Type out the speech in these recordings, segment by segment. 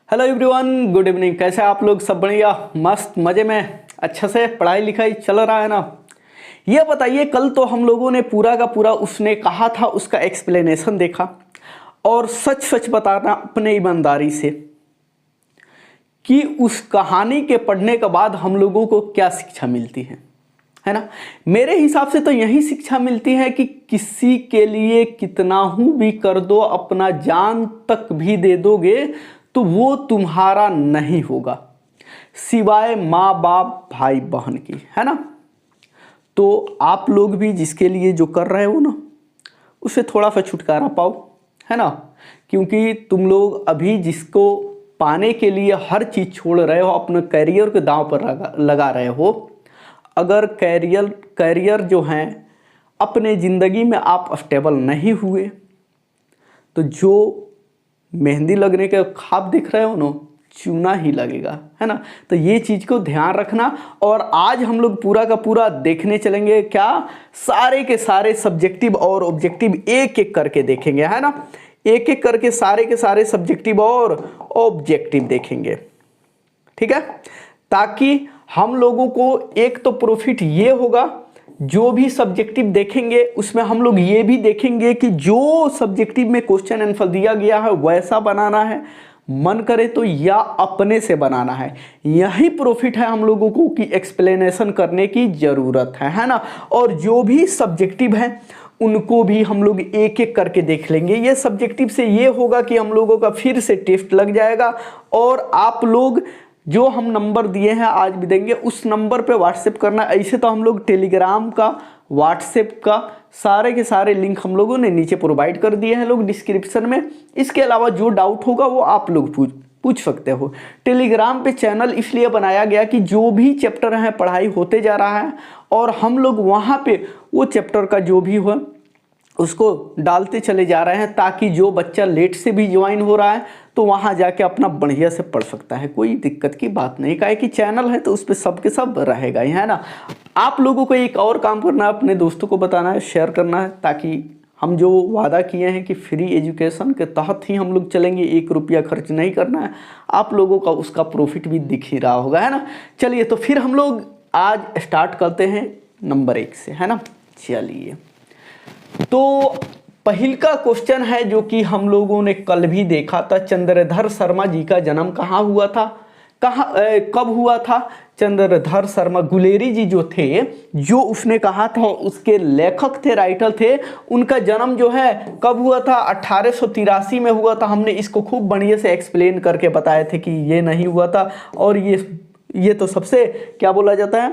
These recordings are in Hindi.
Hello everyone, good evening. कैसे आप लोग? सब बढ़िया, मस्त, मज़े में, अच्छा से पढ़ाई लिखाई चल रहा है ना? ये बताइए, कल तो हम लोगों ने पूरा का पूरा उसने कहा था उसका एक्सप्लेनेशन देखा और सच सच बताना अपने ईमानदारी से कि उस कहानी के पढ़ने के बाद हम लोगों को क्या शिक्षा मिलती है ना? मेरे हिसाब से तो यही शिक्षा मिलती है कि किसी के लिए कितना भी कर दो, अपना जान तक भी दे दोगे तो वो तुम्हारा नहीं होगा, सिवाय माँ बाप भाई बहन की, है ना? तो आप लोग भी जिसके लिए जो कर रहे हो ना, उसे थोड़ा सा छुटकारा पाओ, है ना? क्योंकि तुम लोग अभी जिसको पाने के लिए हर चीज़ छोड़ रहे हो, अपने करियर के दांव पर लगा रहे हो। अगर करियर जो है अपने ज़िंदगी में आप स्टेबल नहीं हुए तो जो मेहंदी लगने के ख्वाब दिख रहे हो ना, चूना ही लगेगा, है ना? तो ये चीज़ को ध्यान रखना। और आज हम लोग पूरा का पूरा देखने चलेंगे, क्या सारे के सारे सब्जेक्टिव और ऑब्जेक्टिव एक एक करके देखेंगे, है ना? एक एक करके सारे के सारे सब्जेक्टिव और ऑब्जेक्टिव देखेंगे, ठीक है? ताकि हम लोगों को एक तो प्रॉफिट ये होगा, जो भी सब्जेक्टिव देखेंगे उसमें हम लोग ये भी देखेंगे कि जो सब्जेक्टिव में क्वेश्चन आंसर दिया गया है वैसा बनाना है, मन करे तो, या अपने से बनाना है। यही प्रॉफिट है हम लोगों को कि एक्सप्लेनेशन करने की ज़रूरत है ना? और जो भी सब्जेक्टिव है उनको भी हम लोग एक एक करके देख लेंगे। ये सब्जेक्टिव से ये होगा कि हम लोगों का फिर से टेस्ट लग जाएगा और आप लोग जो हम नंबर दिए हैं आज भी देंगे, उस नंबर पे व्हाट्सएप करना। ऐसे तो हम लोग टेलीग्राम का, व्हाट्सएप का सारे के सारे लिंक हम लोगों ने नीचे प्रोवाइड कर दिए हैं लोग डिस्क्रिप्शन में। इसके अलावा जो डाउट होगा वो आप लोग पूछ सकते हो। टेलीग्राम पे चैनल इसलिए बनाया गया कि जो भी चैप्टर हैं पढ़ाई होते जा रहा है और हम लोग वहाँ पे वो चैप्टर का जो भी हो उसको डालते चले जा रहे हैं, ताकि जो बच्चा लेट से भी ज्वाइन हो रहा है तो वहाँ जाके अपना बढ़िया से पढ़ सकता है। कोई दिक्कत की बात नहीं, काहे कि चैनल है तो उस पर सब के सब रहेगा ही, है ना? आप लोगों को एक और काम करना है, अपने दोस्तों को बताना है, शेयर करना है, ताकि हम जो वादा किए हैं कि फ्री एजुकेशन के तहत ही हम लोग चलेंगे, 1 रुपया खर्च नहीं करना है, आप लोगों का उसका प्रॉफिट भी दिख ही रहा होगा, है ना? चलिए तो फिर हम लोग आज स्टार्ट करते हैं नंबर 1 से, है ना? चलिए, तो पहिलका क्वेश्चन है जो कि हम लोगों ने कल भी देखा था। चंद्रधर शर्मा जी का जन्म कहाँ हुआ था, कब हुआ था? चंद्रधर शर्मा गुलेरी जी जो थे, जो उसने कहा था, उसके लेखक थे, राइटर थे। उनका जन्म जो है कब हुआ था? 1883 में हुआ था। हमने इसको खूब बढ़िया से एक्सप्लेन करके बताए थे कि ये नहीं हुआ था। और ये तो सबसे क्या बोला जाता है,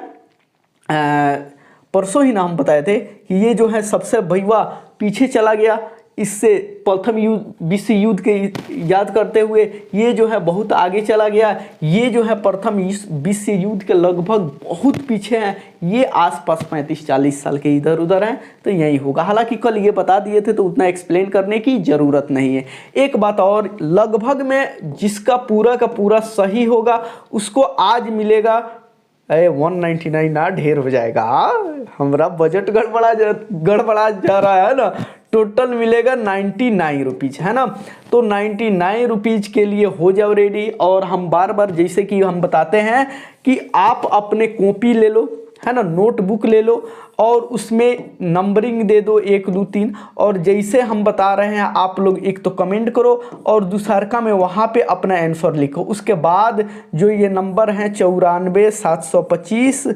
परसों ही नाम बताए थे कि ये जो है सबसे भैया पीछे चला गया। इससे प्रथम विश्व युद्ध के याद करते हुए ये जो है बहुत आगे चला गया। ये जो है प्रथम विश्व युद्ध के लगभग बहुत पीछे हैं। ये आसपास 35-40 साल के इधर उधर हैं, तो यही होगा। हालांकि कल ये बता दिए थे तो उतना एक्सप्लेन करने की ज़रूरत नहीं है। एक बात और, लगभग में जिसका पूरा का पूरा सही होगा उसको आज मिलेगा 199 ना, ढेर हो जाएगा, हमारा बजट गड़बड़ा जा रहा है ना। टोटल मिलेगा 99 रुपीज़, है ना? तो 99 रुपीज़ के लिए हो जाओ रेडी। और हम बार बार जैसे कि हम बताते हैं कि आप अपने कॉपी ले लो, है ना, नोटबुक ले लो और उसमें नंबरिंग दे दो 1 2 3। और जैसे हम बता रहे हैं आप लोग एक तो कमेंट करो और दूसरा में वहाँ पे अपना आंसर लिखो। उसके बाद जो ये नंबर हैं 94 725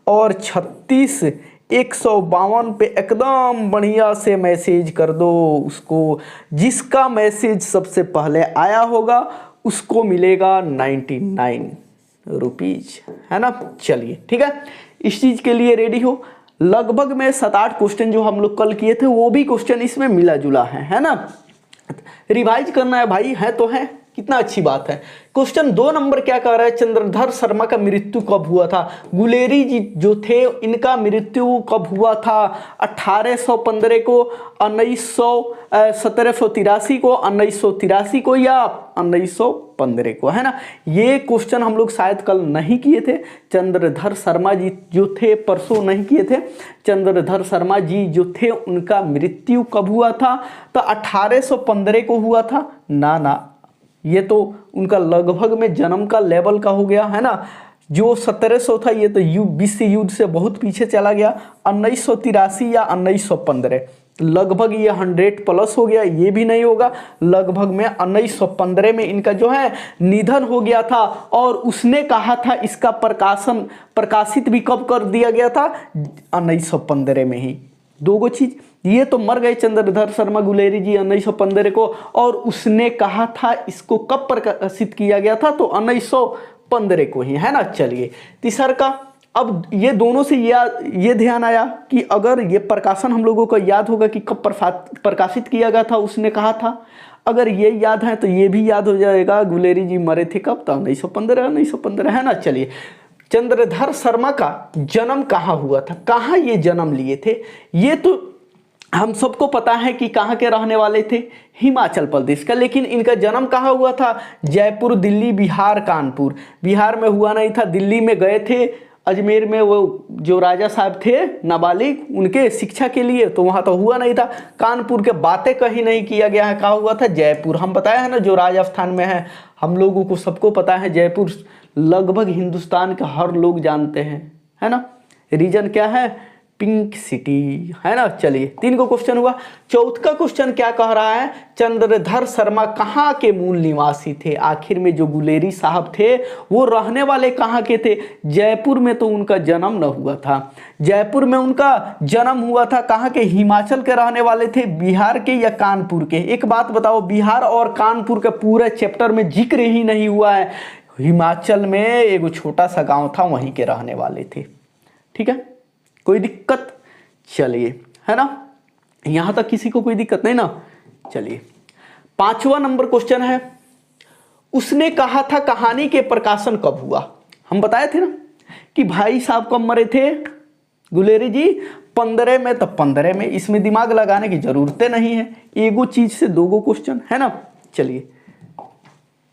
और 36 152 पे एकदम बढ़िया से मैसेज कर दो उसको। जिसका मैसेज सबसे पहले आया होगा उसको मिलेगा 99 रुपीज़, है ना? चलिए ठीक है, इस चीज़ के लिए रेडी हो। लगभग में 7-8 क्वेश्चन जो हम लोग कल किए थे वो भी क्वेश्चन इसमें मिला जुला है ना? रिवाइज करना है भाई, है तो है, कितना अच्छी बात है। क्वेश्चन 2 नंबर क्या कह रहा है? चंद्रधर शर्मा का मृत्यु कब हुआ था? गुलेरी जी जो थे इनका मृत्यु कब हुआ था? 1815 को, 1783 को, 1983 को या 1915 को, है ना? ये क्वेश्चन हम लोग शायद कल नहीं किए थे। चंद्रधर शर्मा जी जो थे, परसों नहीं किए थे। चंद्रधर शर्मा जी जो थे उनका मृत्यु कब हुआ था? तो 1815 को हुआ था ना? ये तो उनका लगभग में जन्म का लेवल का हो गया है ना। जो 1700 था ये तो विश्व युद्ध से बहुत पीछे चला गया। 1983 या 1915 लगभग ये 100 प्लस हो गया, ये भी नहीं होगा। लगभग में 1915 में इनका जो है निधन हो गया था। और उसने कहा था इसका प्रकाशित भी कब कर दिया गया था? 1915 में ही। दो गो चीज, ये तो मर गए चंद्रधर शर्मा गुलेरी जी 1915 को, और उसने कहा था इसको कब प्रकाशित किया गया था? तो 1915 को ही, है ना। चलिए तीसर का, अब ये दोनों से ये ध्यान आया कि अगर ये प्रकाशन हम लोगों को याद होगा कि कब प्रकाशित किया गया था, उसने कहा था। अगर ये याद है तो ये भी याद हो जाएगा, गुलेरी जी मरे थे कब? तो 1915 है ना। चलिए, चंद्रधर शर्मा का जन्म कहाँ हुआ था, कहाँ ये जन्म लिए थे? ये तो हम सबको पता है कि कहाँ के रहने वाले थे, हिमाचल प्रदेश का। लेकिन इनका जन्म कहाँ हुआ था? जयपुर, दिल्ली, बिहार, कानपुर। बिहार में हुआ नहीं था, दिल्ली में गए थे। अजमेर में वो जो राजा साहब थे नाबालिग, उनके शिक्षा के लिए, तो वहाँ तो हुआ नहीं था। कानपुर के बातें कहीं नहीं किया गया है। कहाँ हुआ था? जयपुर। हम बताया है ना, जो राजस्थान में है, हम लोगों को सबको पता है जयपुर लगभग हिंदुस्तान का हर लोग जानते हैं, है ना। रीजन क्या है? पिंक सिटी, है ना। चलिए 3 को क्वेश्चन हुआ। चौथा क्वेश्चन क्या कह रहा है? चंद्रधर शर्मा कहाँ के मूल निवासी थे? आखिर में जो गुलेरी साहब थे वो रहने वाले कहाँ के थे? जयपुर में तो उनका जन्म न हुआ था। जयपुर में उनका जन्म हुआ था। कहाँ के? हिमाचल के रहने वाले थे, बिहार के या कानपुर के? एक बात बताओ, बिहार और कानपुर के पूरे चैप्टर में जिक्र ही नहीं हुआ है। हिमाचल में एक छोटा सा गांव था, वहीं के रहने वाले थे। ठीक है, कोई दिक्कत? चलिए, है ना, यहां तक किसी को कोई दिक्कत नहीं ना। चलिए 5वां नंबर क्वेश्चन है, उसने कहा था कहानी के प्रकाशन कब हुआ? हम बताए थे ना कि भाई साहब कब मरे थे गुलेरी जी? 15 में। तो 15 में, इसमें दिमाग लगाने की जरूरतें नहीं है, एगो चीज से 2 गो क्वेश्चन, है ना। चलिए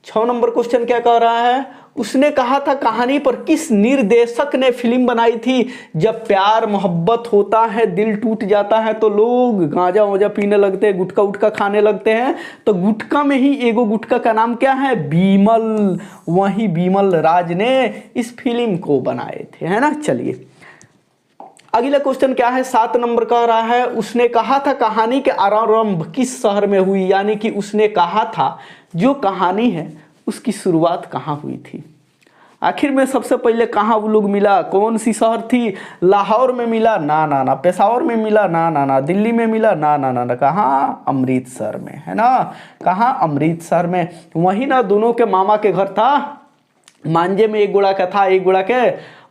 6 नंबर क्वेश्चन क्या कह रहा है? उसने कहा था कहानी पर किस निर्देशक ने फिल्म बनाई थी? जब प्यार मोहब्बत होता है, दिल टूट जाता है, तो लोग गांजा वाजा पीने लगते हैं, गुटखा उटका खाने लगते हैं। तो गुटखा में ही एगो गुटखा का नाम क्या है? बीमल। वही बीमल राज ने इस फिल्म को बनाए थे, है ना। चलिए अगला क्वेश्चन क्या है? 7 नंबर कह रहा है, उसने कहा था कहानी के आरंभ किस शहर में हुई? यानी कि उसने कहा था जो कहानी है उसकी शुरुआत कहाँ हुई थी? आखिर में सबसे पहले कहाँ वो लोग मिला? कौन सी शहर थी? लाहौर में मिला? ना ना ना। पेशावर में मिला? ना ना ना। दिल्ली में मिला? ना ना ना ना। कहाँ? अमृतसर में, है ना। कहाँ? अमृतसर में। वहीं ना दोनों के मामा के घर था। मांझे में एक गोड़ा का था, एक गोड़ा के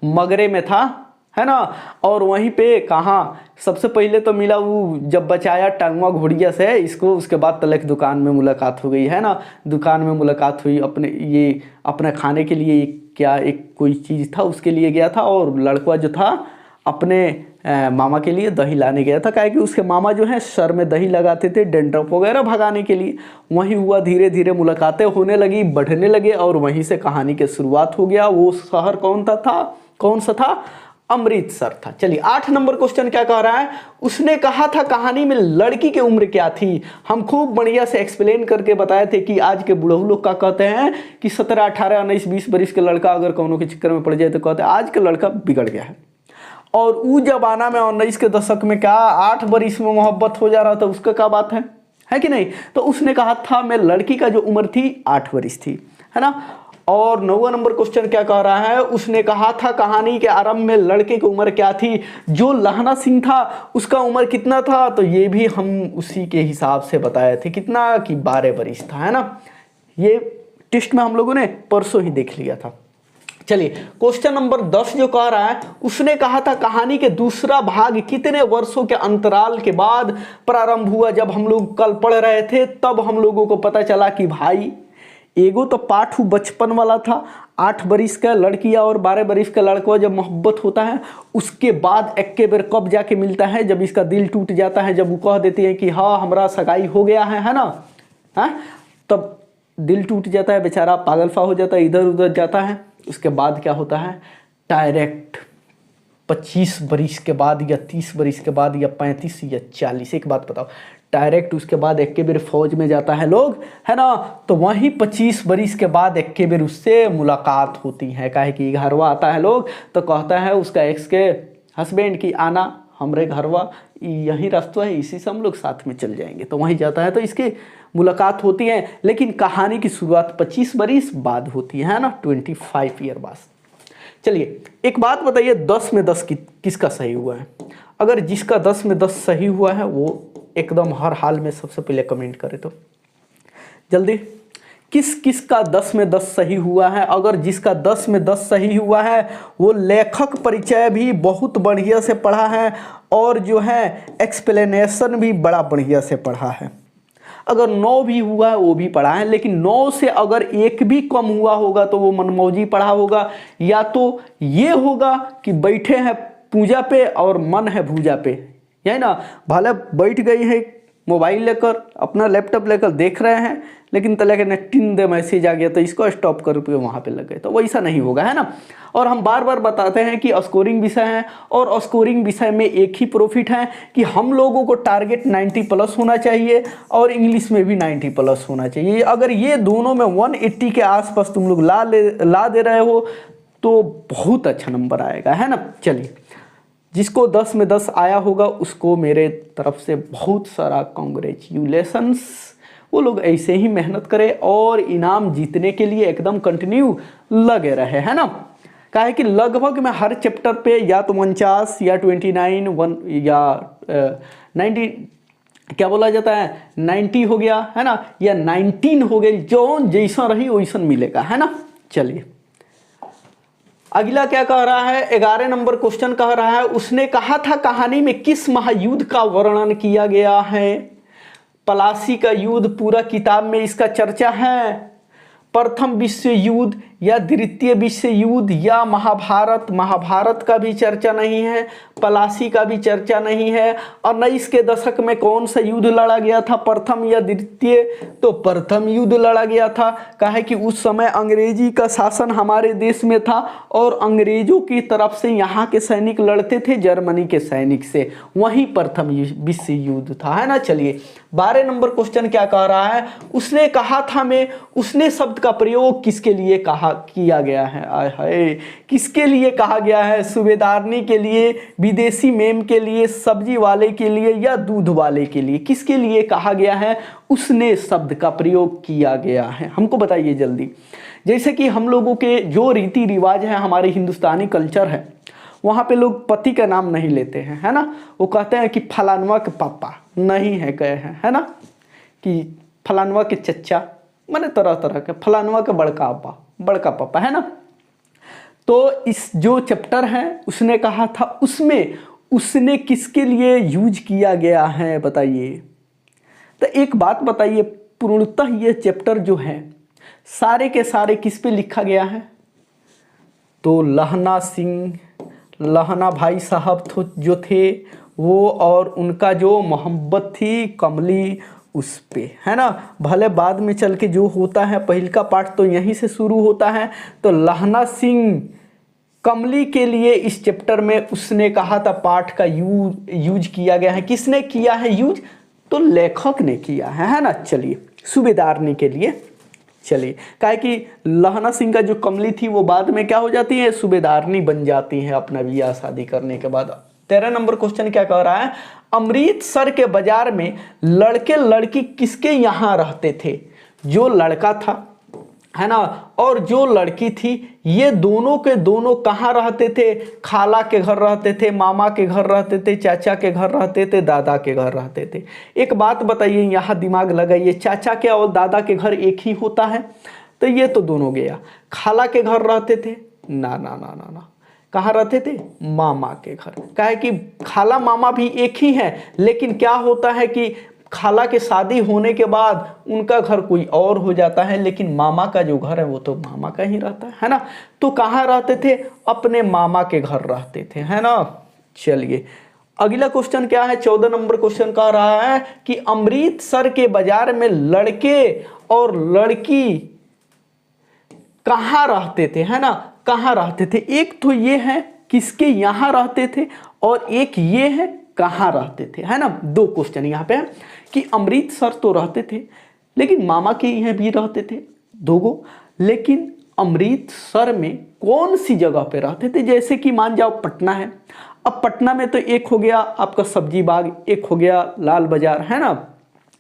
मगरे में था, है ना। और वहीं पे कहाँ सबसे पहले तो मिला? वो जब बचाया टांगवा घोड़िया से इसको, उसके बाद तलक दुकान में मुलाकात हो गई, है ना। दुकान में मुलाकात हुई, अपने खाने के लिए क्या एक कोई चीज़ था उसके लिए गया था। और लड़का जो था अपने मामा के लिए दही लाने गया था, काहे कि उसके मामा जो है सर में दही लगाते थे डेंड्रफ वगैरह भगाने के लिए। वहीं हुआ, धीरे धीरे मुलाकातें होने लगी, बढ़ने लगे, और वहीं से कहानी की शुरुआत हो गया। वो शहर कौन सा था? अमृतसर था। चलिए 8 नंबर क्वेश्चन क्या कह रहा है? उसने कहा था कहानी में लड़की की उम्र क्या थी? हम खूब बढ़िया से एक्सप्लेन करके बताए थे कि आज के बुढ़ऊ लोग क्या कहते हैं कि 17, 18, 19, 20 बरिस के लड़का अगर कौनों के चक्कर में पड़ जाए तो कहते हैं आज का लड़का बिगड़ गया है। और उस जमाना में 19 के दशक में क्या 8 बरिस में मोहब्बत हो जा रहा था, उसका क्या बात है कि नहीं। तो उसने कहा था मैं लड़की का जो उम्र थी 8 बरिस थी, है ना। और 9वां नंबर क्वेश्चन क्या कह रहा है? उसने कहा था कहानी के आरंभ में लड़के की उम्र क्या थी? जो लहना सिंह था उसका उम्र कितना था? तो ये भी हम उसी के हिसाब से बताए थे, कितना कि 12 बरिस था, है ना। ये टेस्ट में हम लोगों ने परसों ही देख लिया था। चलिए क्वेश्चन नंबर 10 जो कह रहा है, उसने कहा था कहानी के दूसरा भाग कितने वर्षों के अंतराल के बाद प्रारंभ हुआ? जब हम लोग कल पढ़ रहे थे तब हम लोगों को पता चला कि भाई एगो तो पाठ बचपन वाला था, 8 बरिस का लड़किया और 12 बरिस का लड़का जब मोहब्बत होता है उसके बाद एक के बेर कब जाके मिलता है? जब इसका दिल टूट जाता है, जब वो कह देती है कि हाँ हमारा सगाई हो गया है ना, हाँ, तब दिल टूट जाता है, बेचारा पागलफा हो जाता है, इधर उधर जाता है। उसके बाद क्या होता है? डायरेक्ट 25 बरिस के बाद या 30 बरिस के बाद या 35 या 40, एक बात बताओ, डायरेक्ट उसके बाद एक के बेर फौज में जाता है लोग, है ना। तो वहीं 25 बरिस के बाद एक के बेर उससे मुलाकात होती है, काहे कि घरवा आता है लोग तो कहता है उसका एक्स के हस्बैंड की आना हमरे घरवा, यही रास्ता है, इसी से हम लोग साथ में चल जाएंगे। तो वहीं जाता है तो इसकी मुलाकात होती है, लेकिन कहानी की शुरुआत 25 बरिस बाद होती है ना, 25 ईयर बाद। चलिए एक बात बताइए, 10 में 10 किसका सही हुआ है? अगर जिसका 10 में 10 सही हुआ है वो एकदम हर हाल में सबसे पहले कमेंट करे तो जल्दी, किसका 10 में 10 सही हुआ है? अगर जिसका 10 में 10 सही हुआ है वो लेखक परिचय भी बहुत बढ़िया से पढ़ा है और जो है एक्सप्लेनेशन भी बड़ा बढ़िया से पढ़ा है। अगर 9 भी हुआ है वो भी पढ़ा है, लेकिन 9 से अगर एक भी कम हुआ होगा तो वो मनमौजी पढ़ा होगा, या तो ये होगा कि बैठे हैं पूजा पे और मन है भूजा पे, यही ना, भले बैठ गई है मोबाइल लेकर अपना लैपटॉप लेकर देख रहे हैं, लेकिन तले के टिन दे मैसेज आ गया तो इसको स्टॉप कर के वहाँ पे लग गए, तो वैसा नहीं होगा, है ना। और हम बार बार बताते हैं कि स्कोरिंग विषय है और स्कोरिंग विषय में एक ही प्रॉफिट है कि हम लोगों को टारगेट 90+ होना चाहिए और इंग्लिश में भी 90+ होना चाहिए। अगर ये दोनों में 180 के आसपास तुम लोग ला दे रहे हो तो बहुत अच्छा नंबर आएगा, है ना। चलिए जिसको 10 में 10 आया होगा उसको मेरे तरफ से बहुत सारा कॉन्ग्रेचुलेशंस। वो लोग ऐसे ही मेहनत करें और इनाम जीतने के लिए एकदम कंटिन्यू लगे रहे, है ना। काहे कि लगभग मैं हर चैप्टर पे या तो 49 या 29 या 90 क्या बोला जाता है 90 हो गया, है ना, या 19 हो गई, जो जैसा रही वैसा मिलेगा, है ना। चलिए अगला क्या कह रहा है, 11 नंबर क्वेश्चन कह रहा है, उसने कहा था कहानी में किस महायुद्ध का वर्णन किया गया है? पलासी का युद्ध, पूरा किताब में इसका चर्चा है। प्रथम विश्व युद्ध या द्वितीय विश्व युद्ध या महाभारत का भी चर्चा नहीं है, पलासी का भी चर्चा नहीं है। 19 के दशक में कौन सा युद्ध लड़ा गया था, प्रथम या द्वितीय? तो प्रथम युद्ध लड़ा गया था, काहे कि उस समय अंग्रेजी का शासन हमारे देश में था और अंग्रेजों की तरफ से यहाँ के सैनिक लड़ते थे जर्मनी के सैनिक से, वहीं प्रथम विश्व युद्ध था, है ना। चलिए 12 नंबर क्वेश्चन क्या कह रहा है, उसने कहा था में उसने शब्द का प्रयोग किसके लिए किया गया है? आय हाय, किसके लिए कहा गया है? सूबेदारनी के लिए, विदेशी मेम के लिए, सब्जी वाले के लिए या दूध वाले के लिए? किसके लिए कहा गया है उसने शब्द का प्रयोग किया गया है? हमको बताइए जल्दी। जैसे कि हम लोगों के जो रीति रिवाज है, हमारे हिंदुस्तानी कल्चर है, वहाँ पे लोग पति का नाम नहीं लेते हैं, है ना। वो कहते हैं कि फलानवा के पापा नहीं है गए हैं, है ना, कि फलानवा के चच्चा, माने तरह तरह के, फलानवा के बड़का पापा, है ना। तो इस जो चैप्टर है उसने कहा था, उसमें उसने किसके लिए यूज किया गया है बताइए। तो एक बात बताइए, पूर्णतः ये चैप्टर जो है सारे के सारे किस पे लिखा गया है? तो लहना भाई साहब जो थे वो, और उनका जो मोहब्बत थी कमली, उस पे, है ना। भले बाद में चल के जो होता है, पहल का पार्ट तो यहीं से शुरू होता है। तो लहना सिंह कमली के लिए इस चैप्टर में उसने कहा था पाठ का यूज किया गया है। किसने किया है यूज? तो लेखक ने किया है ना। चलिए सूबेदारनी के लिए, चलिए काहे कि लहना सिंह का जो कमली थी वो बाद में क्या हो जाती है, सूबेदारनी बन जाती है अपना ब्याह शादी करने के बाद। 13 नंबर क्वेश्चन क्या कह रहा है, अमृतसर के बाजार में लड़के लड़की किसके यहाँ रहते थे? जो लड़का था, है ना, और जो लड़की थी, ये दोनों के दोनों कहाँ रहते थे? खाला के घर रहते थे, मामा के घर रहते थे, चाचा के घर रहते थे, दादा के घर रहते थे। एक बात बताइए, यहाँ दिमाग लगाइए, चाचा के और दादा के घर एक ही होता है? तो ये तो दोनों गया। खाला के घर रहते थे, ना ना ना ना ना, कहाँ रहते थे? मामा के घर। काहे कि खाला मामा भी एक ही है, लेकिन क्या होता है कि खाला के शादी होने के बाद उनका घर कोई और हो जाता है, लेकिन मामा का जो घर है वो तो मामा का ही रहता है ना। तो कहाँ रहते थे? अपने मामा के घर रहते थे, है ना। चलिए अगला क्वेश्चन क्या है, 14 नंबर क्वेश्चन कह रहा है कि अमृतसर के बाजार में लड़के और लड़की कहाँ रहते थे, है ना, कहाँ रहते थे? एक तो ये है किसके यहाँ रहते थे, और एक ये है कहाँ रहते थे, है ना। दो क्वेश्चन यहाँ पे है कि अमृतसर तो रहते थे, लेकिन मामा के यहाँ भी रहते थे दो गो, लेकिन अमृतसर में कौन सी जगह पे रहते थे। जैसे कि मान जाओ पटना है, अब पटना में तो एक हो गया आपका सब्जी बाग, एक हो गया लाल बाजार, है ना,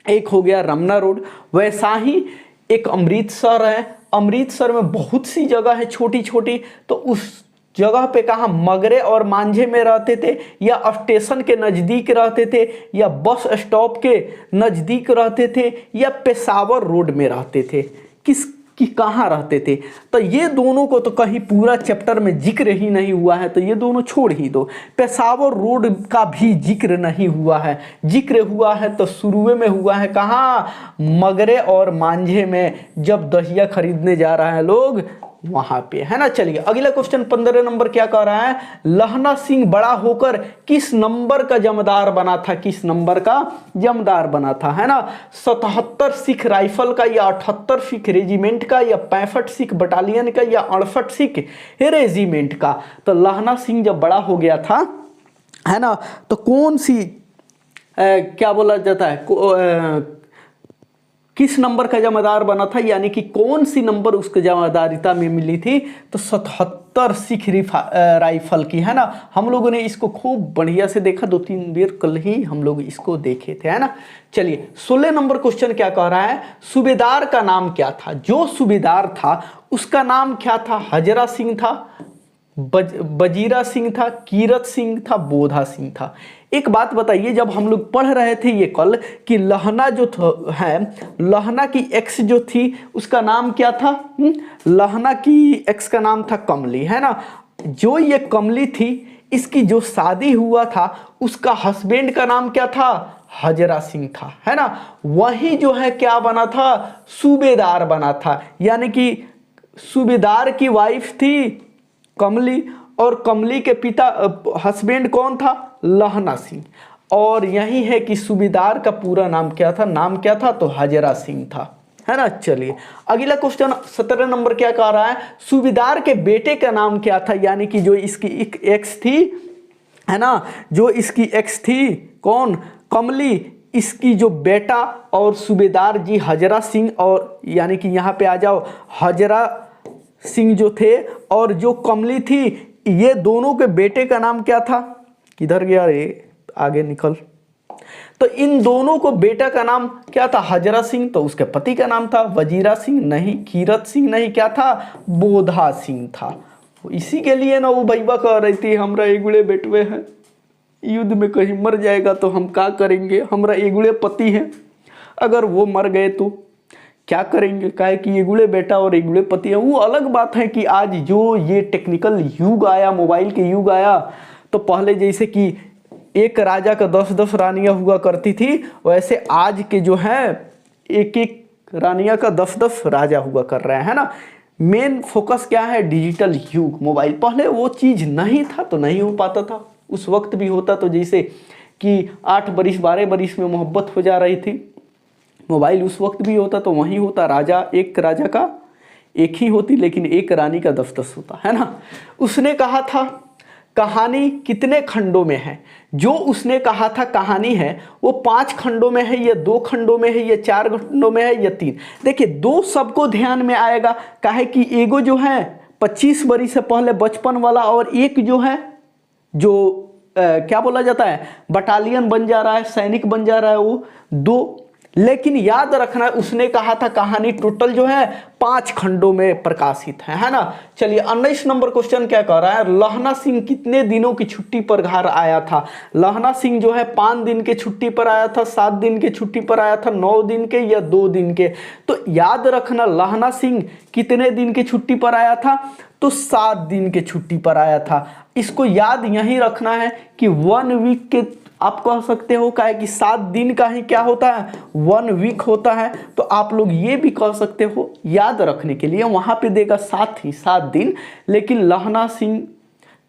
एक हो गया रमना रोड। वैसा ही एक अमृतसर है, अमृतसर में बहुत सी जगह है छोटी छोटी, तो उस जगह पे कहाँ मगरे और मांझे में रहते थे, या स्टेशन के नज़दीक रहते थे, या बस स्टॉप के नज़दीक रहते थे, या पेशावर रोड में रहते थे, किस कि कहाँ रहते थे। तो ये दोनों को तो कहीं पूरा चैप्टर में जिक्र ही नहीं हुआ है, तो ये दोनों छोड़ ही दो। पेशावर रोड का भी जिक्र नहीं हुआ है, जिक्र हुआ है तो शुरू में हुआ है कहाँ, मगरे और मांझे में, जब दहिया खरीदने जा रहा है लोग वहां पे, है ना। चलिए अगला क्वेश्चन 15 नंबर क्या कह रहा है, लहना सिंह बड़ा होकर किस नंबर का जमदार बना था, किस नंबर का जमदार बना था, है ना। 77 सिख राइफल का, या 78 सिख रेजिमेंट का, या 65 सिख बटालियन का, या 68 सिख रेजिमेंट का। तो लहना सिंह जब बड़ा हो गया था, है ना, तो कौन सी क्या बोला जाता है, किस नंबर का जमादार बना था, यानी कि कौन सी नंबर उसके जमादारिता में मिली थी, तो 77 सिख राइफल की, है ना। हम लोगों ने इसको खूब बढ़िया से देखा, 2-3 बार कल ही हम लोग इसको देखे थे, है ना। चलिए 16 नंबर क्वेश्चन क्या कह रहा है, सूबेदार का नाम क्या था। जो सूबेदार था उसका नाम क्या था, हजरा सिंह था, बजीरा सिंह था, कीरत सिंह था, बोधा सिंह था। एक बात बताइए, जब हम लोग पढ़ रहे थे ये कल कि लहना जो है, लहना की एक्स जो थी उसका नाम क्या था, लहना की एक्स का नाम था कमली, है ना। जो ये कमली थी, इसकी जो शादी हुआ था उसका हस्बैंड का नाम क्या था, हजरा सिंह था, है ना। वही जो है क्या बना था, सूबेदार बना था, यानी कि सूबेदार की वाइफ थी कमली, और कमली के पिता हस्बैंड कौन था, लहना सिंह। और यही है कि सूबेदार का पूरा नाम क्या था, नाम क्या था, तो हजरा सिंह था, है ना। चलिए अगला क्वेश्चन 17 नंबर क्या कह रहा है, सूबेदार के बेटे का नाम क्या था, यानी कि जो इसकी एक एक्स थी, है ना, जो इसकी एक्स थी कौन, कमली, इसकी जो बेटा और सूबेदार जी हजरा सिंह, और यानी कि यहाँ पे आ जाओ, हजरा सिंह जो थे और जो कमली थी, ये दोनों के बेटे का नाम क्या था, किधर गया रे, आगे निकल। तो इन दोनों को बेटा का नाम क्या था, हजरा सिंह, तो उसके पति का नाम था वजीरा सिंह नहीं, कीरत सिंह नहीं, क्या था, बोधा सिंह था। इसी के लिए ना वो भैया कह रही थी, हमरा एगुड़े बेटवे हैं, युद्ध में कहीं मर जाएगा तो हम क्या करेंगे, हमरा एगुड़े पति हैं, अगर वो मर गए तो क्या करेंगे, काहे कि एगुड़े बेटा और एगुड़े पति है। वो अलग बात है कि आज जो ये टेक्निकल युग आया, मोबाइल के युग आया, तो पहले जैसे कि एक राजा का 10-10 रानियां हुआ करती थी, वैसे आज के जो है एक एक रानियां का 10-10 राजा हुआ कर रहे हैं ना। मेन फोकस क्या है, डिजिटल युग, मोबाइल। पहले वो चीज़ नहीं था तो नहीं हो पाता था, उस वक्त भी होता तो जैसे कि 8 बरिस 12 बरिस में मोहब्बत हो जा रही थी, मोबाइल उस वक्त भी होता तो वही होता, राजा एक राजा का एक ही होती, लेकिन एक रानी का 10-10 होता, है ना। उसने कहा था कहानी कितने खंडों में है, जो उसने कहा था कहानी है वो 5 खंडों में है, या 2 खंडों में है, या 4 खंडों में है, या 3। देखिए 2 सबको ध्यान में आएगा, काहे कि एगो जो है 25 बरिस से पहले बचपन वाला, और एक जो है जो क्या बोला जाता है, बटालियन बन जा रहा है, सैनिक बन जा रहा है, वो 2। लेकिन याद रखना उसने कहा था कहानी टोटल जो है 5 खंडों में प्रकाशित है ना। चलिए 19 नंबर क्वेश्चन क्या कह रहा है, लहना सिंह कितने दिनों की छुट्टी पर घर आया था। लहना सिंह जो है 5 दिन के छुट्टी पर आया था, 7 दिन के छुट्टी पर आया था, 9 दिन के, या 2 दिन के। तो याद रखना लहना सिंह कितने दिन की छुट्टी पर आया था, तो 7 दिन के छुट्टी पर आया था। इसको याद यही रखना है कि 1 वीक के आप कह सकते हो, क्या है कि 7 दिन का ही क्या होता है, 1 वीक होता है। तो आप लोग ये भी कह सकते हो याद रखने के लिए, वहां पे देगा 7 दिन, लेकिन लहना सिंह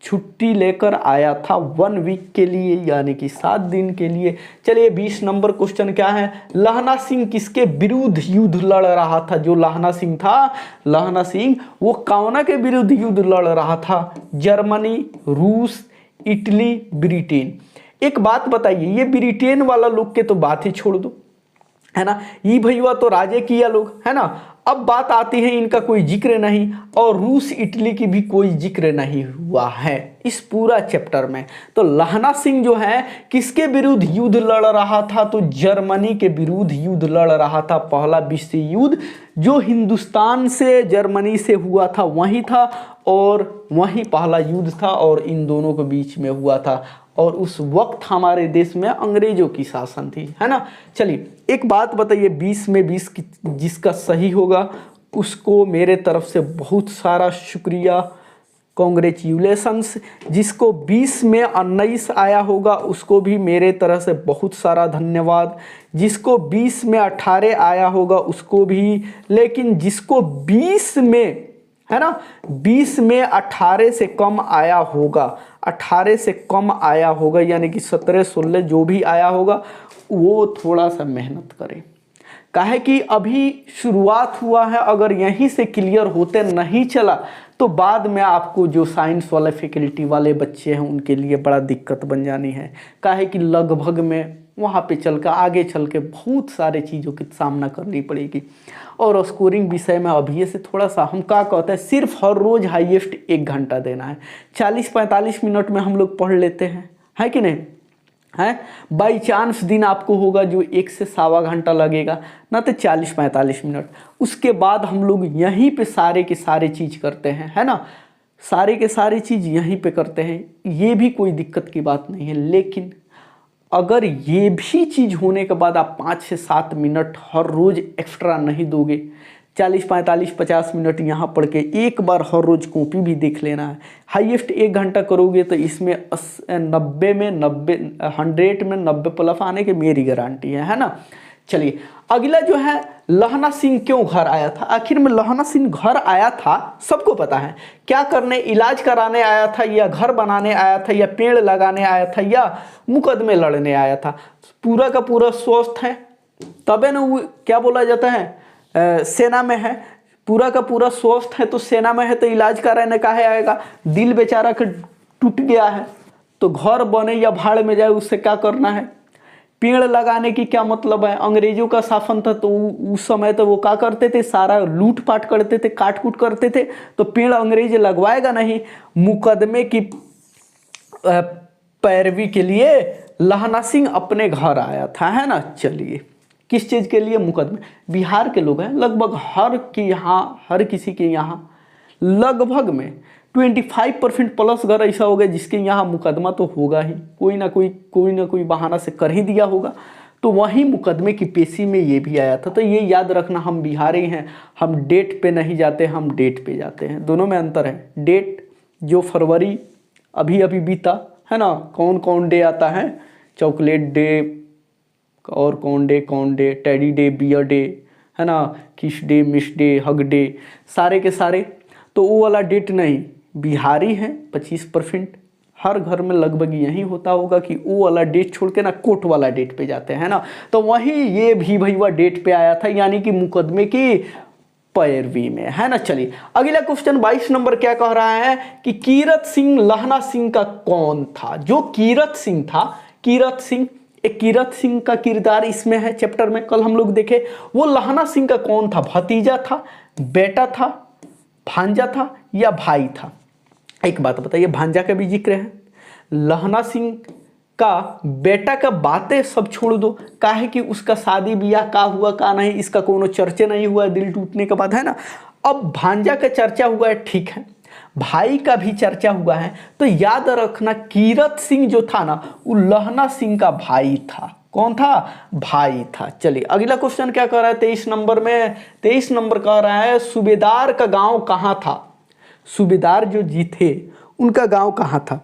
छुट्टी लेकर आया था 1 वीक के लिए, यानी कि 7 दिन के लिए। चलिए 20 नंबर क्वेश्चन क्या है, लहना सिंह किसके विरुद्ध युद्ध लड़ रहा था। जो लहना सिंह था, लहना सिंह वो कौन के विरुद्ध युद्ध लड़ रहा था, जर्मनी, रूस, इटली, ब्रिटेन। एक बात बताइए, ये ब्रिटेन वाला लोग के तो बात ही छोड़ दो, है ना, ये भैया तो राजे किया लोग, है ना। अब बात आती है इनका कोई जिक्र नहीं, और रूस इटली की भी कोई जिक्र नहीं हुआ है इस पूरा चैप्टर में। तो लहना सिंह जो है किसके विरुद्ध युद्ध लड़ रहा था, तो जर्मनी के विरुद्ध युद्ध लड़ रहा था। पहला विश्व युद्ध जो हिंदुस्तान से जर्मनी से हुआ था वही था, और वही पहला युद्ध था और इन दोनों के बीच में हुआ था, और उस वक्त हमारे देश में अंग्रेजों की शासन थी, है ना। चलिए एक बात बताइए, 20 में 20 जिसका सही होगा उसको मेरे तरफ से बहुत सारा शुक्रिया, कॉन्ग्रेचुलेशंस। जिसको 20 में 19 आया होगा उसको भी मेरे तरफ से बहुत सारा धन्यवाद। जिसको 20 में 18 आया होगा उसको भी, लेकिन जिसको 20 में, है ना, 20 में 18 से कम आया होगा, 18 से कम आया होगा, यानी कि 17 16 जो भी आया होगा वो थोड़ा सा मेहनत करें। काहे कि अभी शुरुआत हुआ है, अगर यहीं से क्लियर होते नहीं चला तो बाद में आपको जो साइंस वाले फैकल्टी वाले बच्चे हैं उनके लिए बड़ा दिक्कत बन जानी है। काहे कि लगभग में वहाँ पे चल कर आगे चल के बहुत सारे चीज़ों की सामना करनी पड़ेगी। और स्कोरिंग विषय में अभी से थोड़ा सा हम क्या कहते हैं, सिर्फ हर रोज़ हाईएस्ट 1 घंटा देना है। 40-45 मिनट में हम लोग पढ़ लेते हैं, है कि नहीं, है। बाई चांस दिन आपको होगा जो 1 से सवा घंटा लगेगा, ना तो 40-45 मिनट। उसके बाद हम लोग यहीं पे सारे के सारे चीज़ करते हैं, है ना, सारे के सारे चीज़ यहीं पे करते हैं, ये भी कोई दिक्कत की बात नहीं है। लेकिन अगर ये भी चीज़ होने के बाद आप 5 से 7 मिनट हर रोज़ एक्स्ट्रा नहीं दोगे, 40-45-50 मिनट यहाँ पढ़ के एक बार हर रोज़ कॉपी भी देख लेना है। हाईएस्ट 1 घंटा करोगे तो इसमें 100 में 90 प्लस आने की मेरी गारंटी है ना। चलिए अगला जो है, लहना सिंह क्यों घर आया था। आखिर में लहना सिंह घर आया था सबको पता है, क्या करने, इलाज कराने आया था, या घर बनाने आया था, या पेड़ लगाने आया था, या मुकदमे लड़ने आया था। पूरा का पूरा स्वस्थ है तबे ना वो क्या बोला जाता है, सेना में है। पूरा का पूरा स्वस्थ है तो सेना में है तो इलाज कराने काहे आएगा। दिल बेचारा का टूट गया है तो घर बने या भाड़ में जाए उससे क्या करना है। पेड़ लगाने की क्या मतलब है, अंग्रेजों का शासन था तो उस समय तो वो क्या करते थे, सारा लूट पाट करते थे, काट कूट करते थे, तो पेड़ अंग्रेज लगवाएगा नहीं। मुकदमे की पैरवी के लिए लहना सिंह अपने घर आया था, है ना। चलिए किस चीज़ के लिए, मुकदमे। बिहार के लोग हैं लगभग हर किसी के यहाँ लगभग में 25% प्लस अगर ऐसा होगा जिसके यहाँ मुकदमा तो होगा ही, कोई ना कोई बहाना से कर ही दिया होगा। तो वही मुकदमे की पेशी में ये भी आया था। तो ये याद रखना, हम बिहारी हैं, हम डेट पे नहीं जाते, हम डेट पे जाते हैं। दोनों में अंतर है। डेट जो फरवरी अभी बीता है ना, कौन डे आता है, चॉकलेट डे और कौन day, teddy day, bear day, है ना, kiss day, miss day, hug day, सारे के सारे। तो वो वाला डेट नहीं, बिहारी हैं 25%, हर घर में लगभग यही होता होगा कि वो वाला डेट छोड़ के ना कोर्ट वाला डेट पे जाते हैं ना। तो वही ये भी भैया डेट पे आया था, यानी कि मुकदमे की पैरवी में, है ना। चलिए अगला क्वेश्चन 22 नंबर क्या कह रहा है कि कीरत सिंह लहना सिंह का कौन था। जो कीरत सिंह था, कीरत सिंह का किरदार इसमें है चैप्टर में, कल हम लोग देखे। वो लहना सिंह का कौन था, भतीजा था, बेटा था, भांजा था या भाई था। एक बात बताइए, भांजा का भी जिक्र है। लहना सिंह का बेटा का बातें सब छोड़ दो, काहे कि उसका शादी ब्याह का हुआ का नहीं, इसका कोनो चर्चा नहीं हुआ दिल टूटने के बाद, है ना। अब भांजा का चर्चा हुआ है, ठीक है, भाई का भी चर्चा हुआ है। तो याद रखना कीरत सिंह जो था ना वो लहना सिंह का भाई था। कौन था, भाई था। चलिए अगला क्वेश्चन क्या कर रहा है 23 नंबर में, 23 नंबर कह रहा है सूबेदार का गांव कहाँ था। सूबेदार जो जी थे उनका गांव कहाँ था।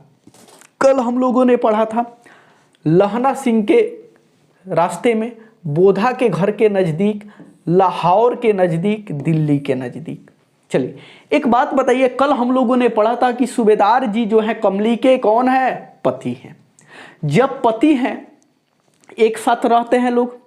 कल हम लोगों ने पढ़ा था लहना सिंह के रास्ते में, बोधा के घर के नज़दीक, लाहौर के नज़दीक, दिल्ली के नज़दीक। चलिए एक बात बताइए, कल हम लोगों ने पढ़ा था कि सूबेदार जी जो है कमली के कौन है, पति हैं। जब पति हैं एक साथ रहते हैं लोग,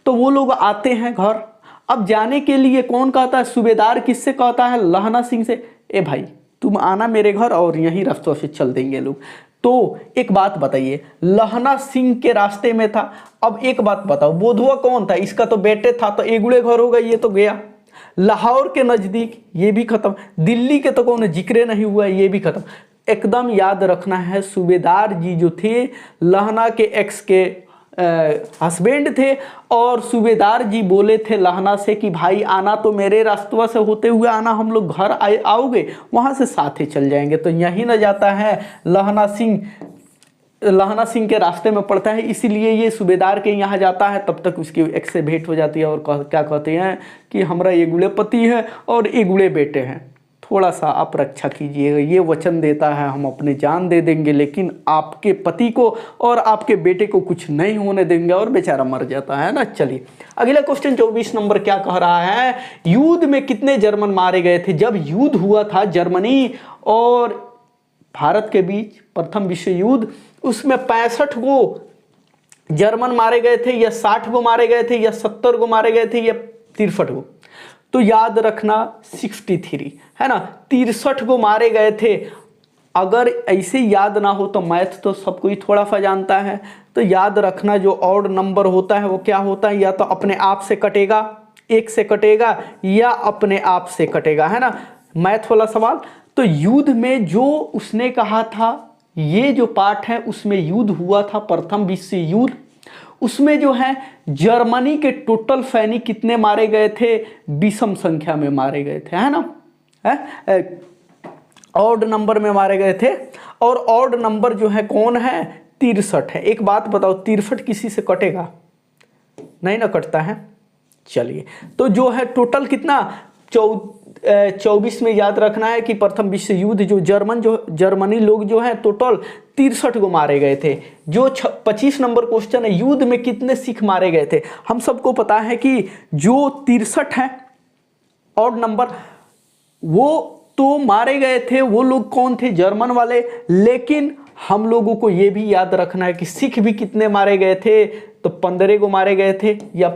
तो वो लोग आते हैं घर। अब जाने के लिए कौन कहता है, सूबेदार किससे कहता है, लहना सिंह से, ए भाई तुम आना मेरे घर और यहीं रास्तों से चल देंगे लोग। तो एक बात बताइए, लहना सिंह के रास्ते में था। अब एक बात बताओ, बोधुआ कौन था? इसका तो बेटे था, तो एगुड़े घर होगा, ये तो गया। लाहौर के नजदीक, ये भी खत्म। दिल्ली के तो कौन जिक्र नहीं हुआ, ये भी खत्म। एकदम याद रखना है, सूबेदार जी जो थे लहना के एक्स के हस्बैंड थे, और सूबेदार जी बोले थे लहना से कि भाई आना तो मेरे रास्तवा से होते हुए आना, हम लोग घर आओगे, वहाँ से साथ ही चल जाएंगे। तो यहीं न जाता है लहना सिंह के रास्ते में पड़ता है, इसीलिए ये सूबेदार के यहाँ जाता है। तब तक उसकी एक्स से भेंट हो जाती है और क्या कहते हैं कि हमारा ये गुड़े पति है और ये गुड़े बेटे हैं, थोड़ा सा आप रक्षा कीजिएगा। ये वचन देता है हम अपने जान दे देंगे, लेकिन आपके पति को और आपके बेटे को कुछ नहीं होने देंगे, और बेचारा मर जाता है ना। चलिए अगला क्वेश्चन 24 नंबर क्या कह रहा है, युद्ध में कितने जर्मन मारे गए थे? जब युद्ध हुआ था जर्मनी और भारत के बीच, प्रथम विश्व युद्ध, उसमें 65 गो जर्मन मारे गए थे, या 60 गो मारे गए थे, या 70 गो मारे गए थे, या 63 गो? तो याद रखना 63 है ना, 63 गो मारे गए थे। अगर ऐसे याद ना हो तो मैथ तो सब कोई थोड़ा सा जानता है, तो याद रखना जो ऑड नंबर होता है वो क्या होता है, या तो अपने आप से कटेगा, 1 से कटेगा, या अपने आप से कटेगा, है ना, मैथ वाला सवाल। तो युद्ध में जो उसने कहा था, ये जो पार्ट है उसमें युद्ध हुआ था, प्रथम विश्व युद्ध, उसमें जो है जर्मनी के टोटल सैनिक कितने मारे गए थे? विषम संख्या में मारे गए थे, है ना, ऑड नंबर में मारे गए थे। और ऑड नंबर जो है कौन है? 63 है। एक बात बताओ, 63 किसी से कटेगा? नहीं ना कटता है। चलिए, तो जो है टोटल कितना, 24 में याद रखना है कि प्रथम विश्व युद्ध जो जर्मनी लोग जो है टोटल 63 को मारे गए थे। जो 25 नंबर क्वेश्चन है, युद्ध में कितने सिख मारे गए थे? हम सबको पता है कि जो 63 है ऑड नंबर, वो तो मारे गए थे, वो लोग कौन थे? जर्मन वाले। लेकिन हम लोगों को ये भी याद रखना है कि सिख भी कितने मारे गए थे? तो 15 को मारे गए थे, या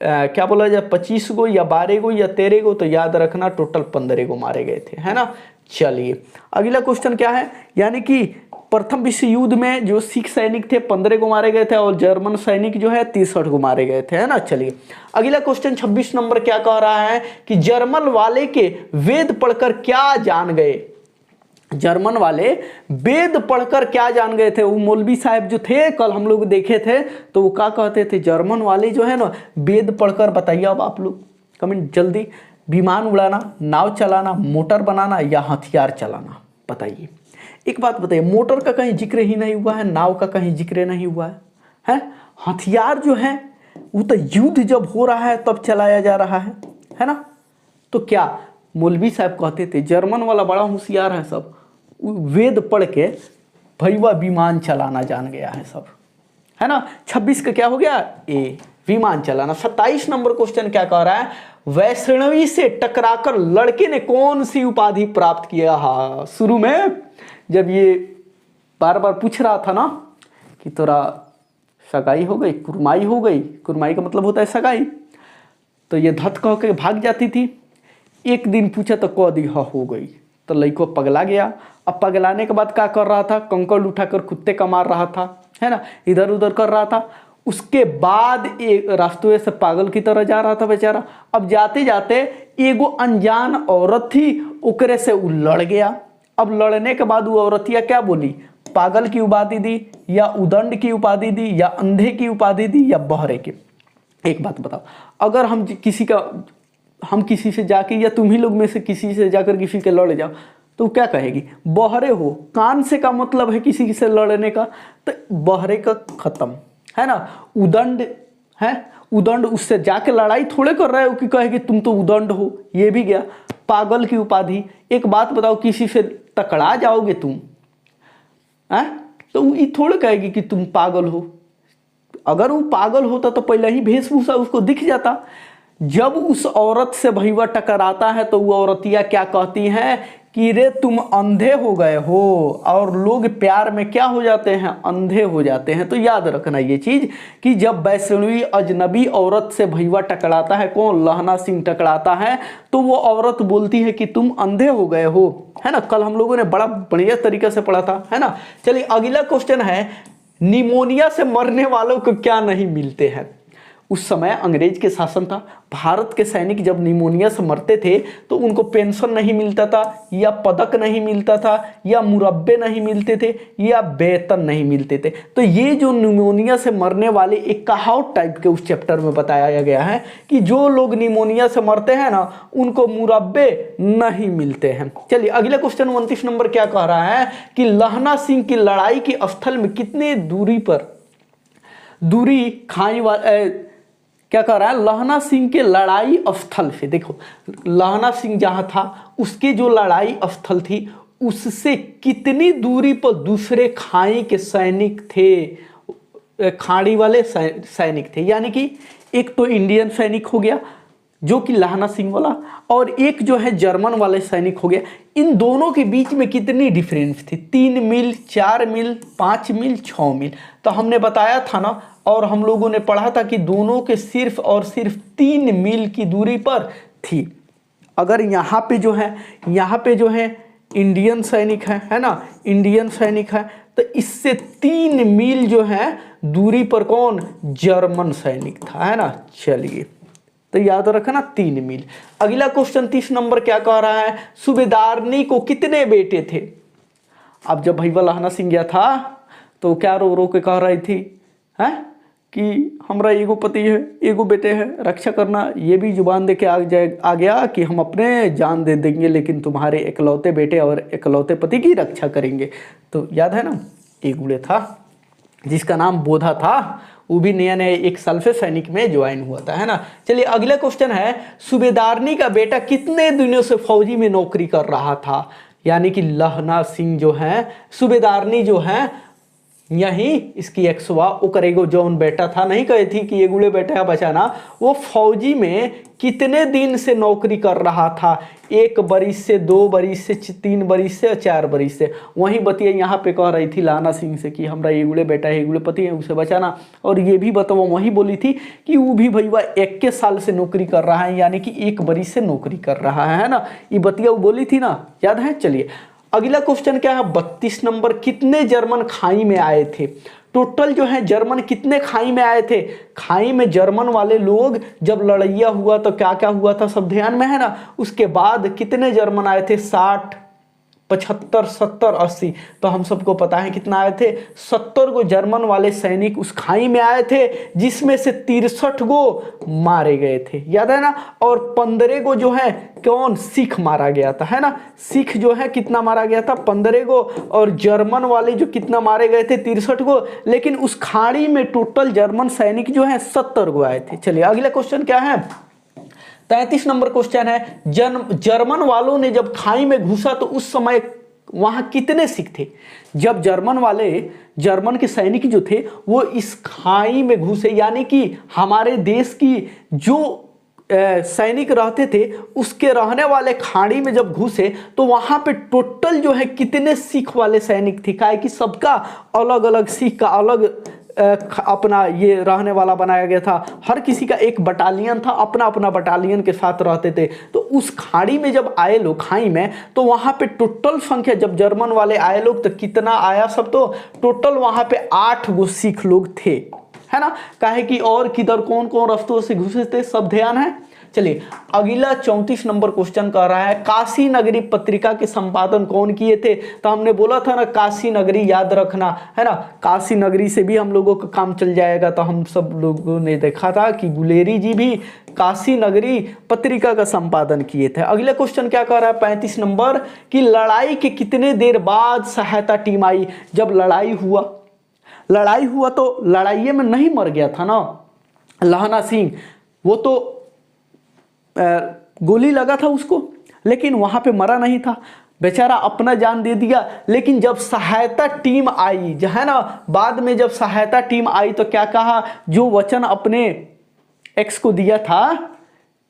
क्या बोला जाए, 25 गो या 12 गो या 13 गो? तो याद रखना टोटल 15 गो मारे गए थे, है ना। चलिए अगला क्वेश्चन क्या है, यानी कि प्रथम विश्व युद्ध में जो सिख सैनिक थे 15 को मारे गए थे, और जर्मन सैनिक जो है 63 को मारे गए थे, है ना। चलिए अगला क्वेश्चन 26 नंबर क्या कह रहा है कि जर्मन वाले के वेद पढ़कर क्या जान गए? जर्मन वाले वेद पढ़कर क्या जान गए थे? वो मौलवी साहब जो थे, कल हम लोग देखे थे, तो वो क्या कहते थे, जर्मन वाले जो है ना वेद पढ़कर, बताइए अब आप लोग कमेंट जल्दी, विमान उड़ाना, नाव चलाना, मोटर बनाना, या हथियार चलाना? बताइए। एक बात बताइए, मोटर का कहीं जिक्र ही नहीं हुआ है, नाव का कहीं जिक्र नहीं हुआ है? हथियार जो है वो तो युद्ध जब हो रहा है तब चलाया जा रहा है ना। तो क्या मौलवी साहब कहते थे जर्मन वाला बड़ा होशियार है, सब वेद पढ़ के भैया विमान चलाना जान गया है सब, है ना। 26 का क्या हो गया? ए, विमान चलाना। 27 नंबर क्वेश्चन क्या कह रहा है, वैष्णवी से टकराकर लड़के ने कौन सी उपाधि प्राप्त किया? हाँ, शुरू में जब ये बार बार पूछ रहा था ना कि तोरा सगाई हो गई, कुरमाई हो गई, कुरमाई का मतलब होता है सगाई, तो ये धत कह के भाग जाती थी। एक दिन पूछा तो कह दी हाँ हो गई, तो लड़को पगला गया। अब पगलाने के बाद क्या कर रहा था, कंकड़ उठाकर कुत्ते का मार रहा था, है ना, इधर उधर कर रहा था। उसके बाद एक रास्ते से पागल की तरह जा रहा था बेचारा। अब जाते जाते एगो अनजान औरत थी, ओकरे से वो लड़ गया। अब लड़ने के बाद वो औरतिया क्या बोली, पागल की उपाधि दी, या उदंड की उपाधि दी, या अंधे की उपाधि दी, या बहरे की? एक बात बताओ, अगर हम किसी से जाके, या तुम ही लोग में से किसी से जाकर किसी के लड़ जाओ, तो क्या कहेगी? बहरे हो। कान से का मतलब है किसी से लड़ने का, तो बहरे का खत्म, है ना। उदंड है, उदंड उससे जाके लड़ाई थोड़े कर रहे हो कि कहेगी तुम तो उदंड हो, ये भी गया। पागल की उपाधि। एक बात बताओ, किसी से टकरा जाओगे तुम, तो वो थोड़े कहेगी कि तुम पागल हो। अगर वो पागल होता तो पहले ही वेशभूषा उसको दिख जाता। जब उस औरत से भैया टकराता है तो वो औरतिया क्या कहती हैं कि रे तुम अंधे हो गए हो, और लोग प्यार में क्या हो जाते हैं, अंधे हो जाते हैं। तो याद रखना ये चीज कि जब वैष्णवी अजनबी औरत से भैया टकराता है, कौन, लहना सिंह टकराता है, तो वो औरत बोलती है कि तुम अंधे हो गए हो, है ना, कल हम लोगों ने बड़ा बढ़िया तरीके से पढ़ा था, है ना। चलिए अगला क्वेश्चन है, निमोनिया से मरने वालों को क्या नहीं मिलते हैं। उस समय अंग्रेज के शासन था, भारत के सैनिक जब निमोनिया से मरते थे तो उनको पेंशन नहीं मिलता था, या पदक नहीं मिलता था, या मुरब्बे नहीं मिलते थे, या वेतन नहीं मिलते थे। तो ये जो निमोनिया से मरने वाले एक कहावत टाइप के उस चैप्टर में बताया गया है कि जो लोग निमोनिया से मरते हैं ना उनको मुरब्बे नहीं मिलते हैं। चलिए अगला क्वेश्चन 29 नंबर क्या कह रहा है कि लहना सिंह की लड़ाई के स्थल में कितने दूरी खाई वाले क्या कह रहा है, लहना सिंह के लड़ाई स्थल से, देखो लहना सिंह जहां था उसके जो लड़ाई स्थल थी उससे कितनी दूरी पर दूसरे खाई के सैनिक थे, खाड़ी वाले सैनिक थे। यानी कि एक तो इंडियन सैनिक हो गया जो कि लहना सिंह वाला, और एक जो है जर्मन वाले सैनिक हो गया। इन दोनों के बीच में कितनी डिफरेंस थी, 3 मील, 4 मील, 5 मील, 6 मील। तो हमने बताया था ना, और हम लोगों ने पढ़ा था कि दोनों के सिर्फ और सिर्फ 3 मील की दूरी पर थी। अगर यहाँ पे जो है इंडियन सैनिक है ना, इंडियन सैनिक है, तो इससे 3 मील जो है दूरी पर कौन, जर्मन सैनिक था, है ना। चलिए तो याद रखना 3 मील। अगला क्वेश्चन 30 नंबर क्या कह रहा है, सूबेदारनी को कितने बेटे थे। अब जब भैया लहना सिंह गया था तो क्या रो रो के कह रही थी है कि हमरा एगो पति है, एगो बेटे है, रक्षा करना। ये भी जुबान दे के आ गया कि हम अपने जान दे देंगे लेकिन तुम्हारे इकलौते बेटे और इकलौते पति की रक्षा करेंगे। तो याद है ना, एक बूढ़े था जिसका नाम बोधा था, वो भी नया नया 1 साल से सैनिक में ज्वाइन हुआ था, है ना। चलिए अगला क्वेश्चन है, सूबेदारनी का बेटा कितने दिनों से फौजी में नौकरी कर रहा था। यानी कि लहना सिंह जो है, सूबेदारनी जो है, यही इसकी एक्सवा वो करेगो जौन बेटा था, नहीं कही थी कि ये गुड़े बेटा बचाना, वो फौजी में कितने दिन से नौकरी कर रहा था, 1 बरिस से, 2 बरिस से, 3 बरिस से, 4 बरिस से। वहीं बतिया यहाँ पे कह रही थी लहना सिंह से कि हमरा ये गुड़े बेटा है, ये गुड़े पति है, उसे बचाना। और ये भी बताओ, वहीं बोली थी कि वो भी भैया 21 साल से नौकरी कर रहा है, यानी कि 1 बरिस से नौकरी कर रहा है ना। ये बतिया वो बोली थी ना, याद है। चलिए अगला क्वेश्चन क्या है, 32 नंबर, कितने जर्मन खाई में आए थे। टोटल जो है जर्मन कितने खाई में आए थे। खाई में जर्मन वाले लोग जब लड़ैया हुआ तो क्या क्या हुआ था सब ध्यान में है ना। उसके बाद कितने जर्मन आए थे, 60, 75, 70, 80। तो हम सबको पता है कितना आए थे, 70 गो जर्मन वाले सैनिक उस खाई में आए थे, जिसमें से 63 गो मारे गए थे, याद है ना। और 15 गो जो है कौन, सिख मारा गया था, है ना। सिख जो है कितना मारा गया था, 15 गो, और जर्मन वाले जो कितना मारे गए थे, 63 गो। लेकिन उस खाड़ी में टोटल जर्मन सैनिक जो है 70 गो आए थे। चलिए अगला क्वेश्चन क्या है, 33 नंबर क्वेश्चन है, जर्मन वालों ने जब खाई में घुसा तो उस समय वहां कितने सिख थे। जब जर्मन के सैनिक जो थे वो इस खाई में घुसे, यानी कि हमारे देश की जो सैनिक रहते थे उसके रहने वाले खाड़ी में जब घुसे तो वहां पे टोटल जो है कितने सिख वाले सैनिक थे। काहे कि सबका अलग अलग सिख का अलग अपना ये रहने वाला बनाया गया था। हर किसी का एक बटालियन था, अपना अपना बटालियन के साथ रहते थे। तो उस खाड़ी में जब आए लोग खाई में, तो वहां पे टोटल संख्या जब जर्मन वाले आए लोग तो कितना आया सब, तो टोटल वहां पे 8 गो सिख लोग थे, है ना। काहे कि और किधर कौन कौन रास्तों से घुसे थे सब ध्यान है। चलिए अगला 34 नंबर क्वेश्चन कर रहा है, काशी नगरी पत्रिका के संपादन कौन किए थे। तो हमने बोला था ना काशी नगरी याद रखना, है ना। काशी नगरी से भी हम लोगों का काम चल जाएगा। तो हम सब लोगों ने देखा था कि गुलेरी जी भी काशी नगरी पत्रिका का संपादन किए थे। अगला क्वेश्चन क्या कर रहा है 35 नंबर, कि लड़ाई के कितने देर बाद सहायता टीम आई। जब लड़ाई हुआ तो लड़ाई में नहीं मर गया था ना लहना सिंह, वो तो गोली लगा था उसको, लेकिन वहां पे मरा नहीं था, बेचारा अपना जान दे दिया। लेकिन जब सहायता टीम आई जो है ना, बाद में जब सहायता टीम आई तो क्या कहा, जो वचन अपने एक्स को दिया था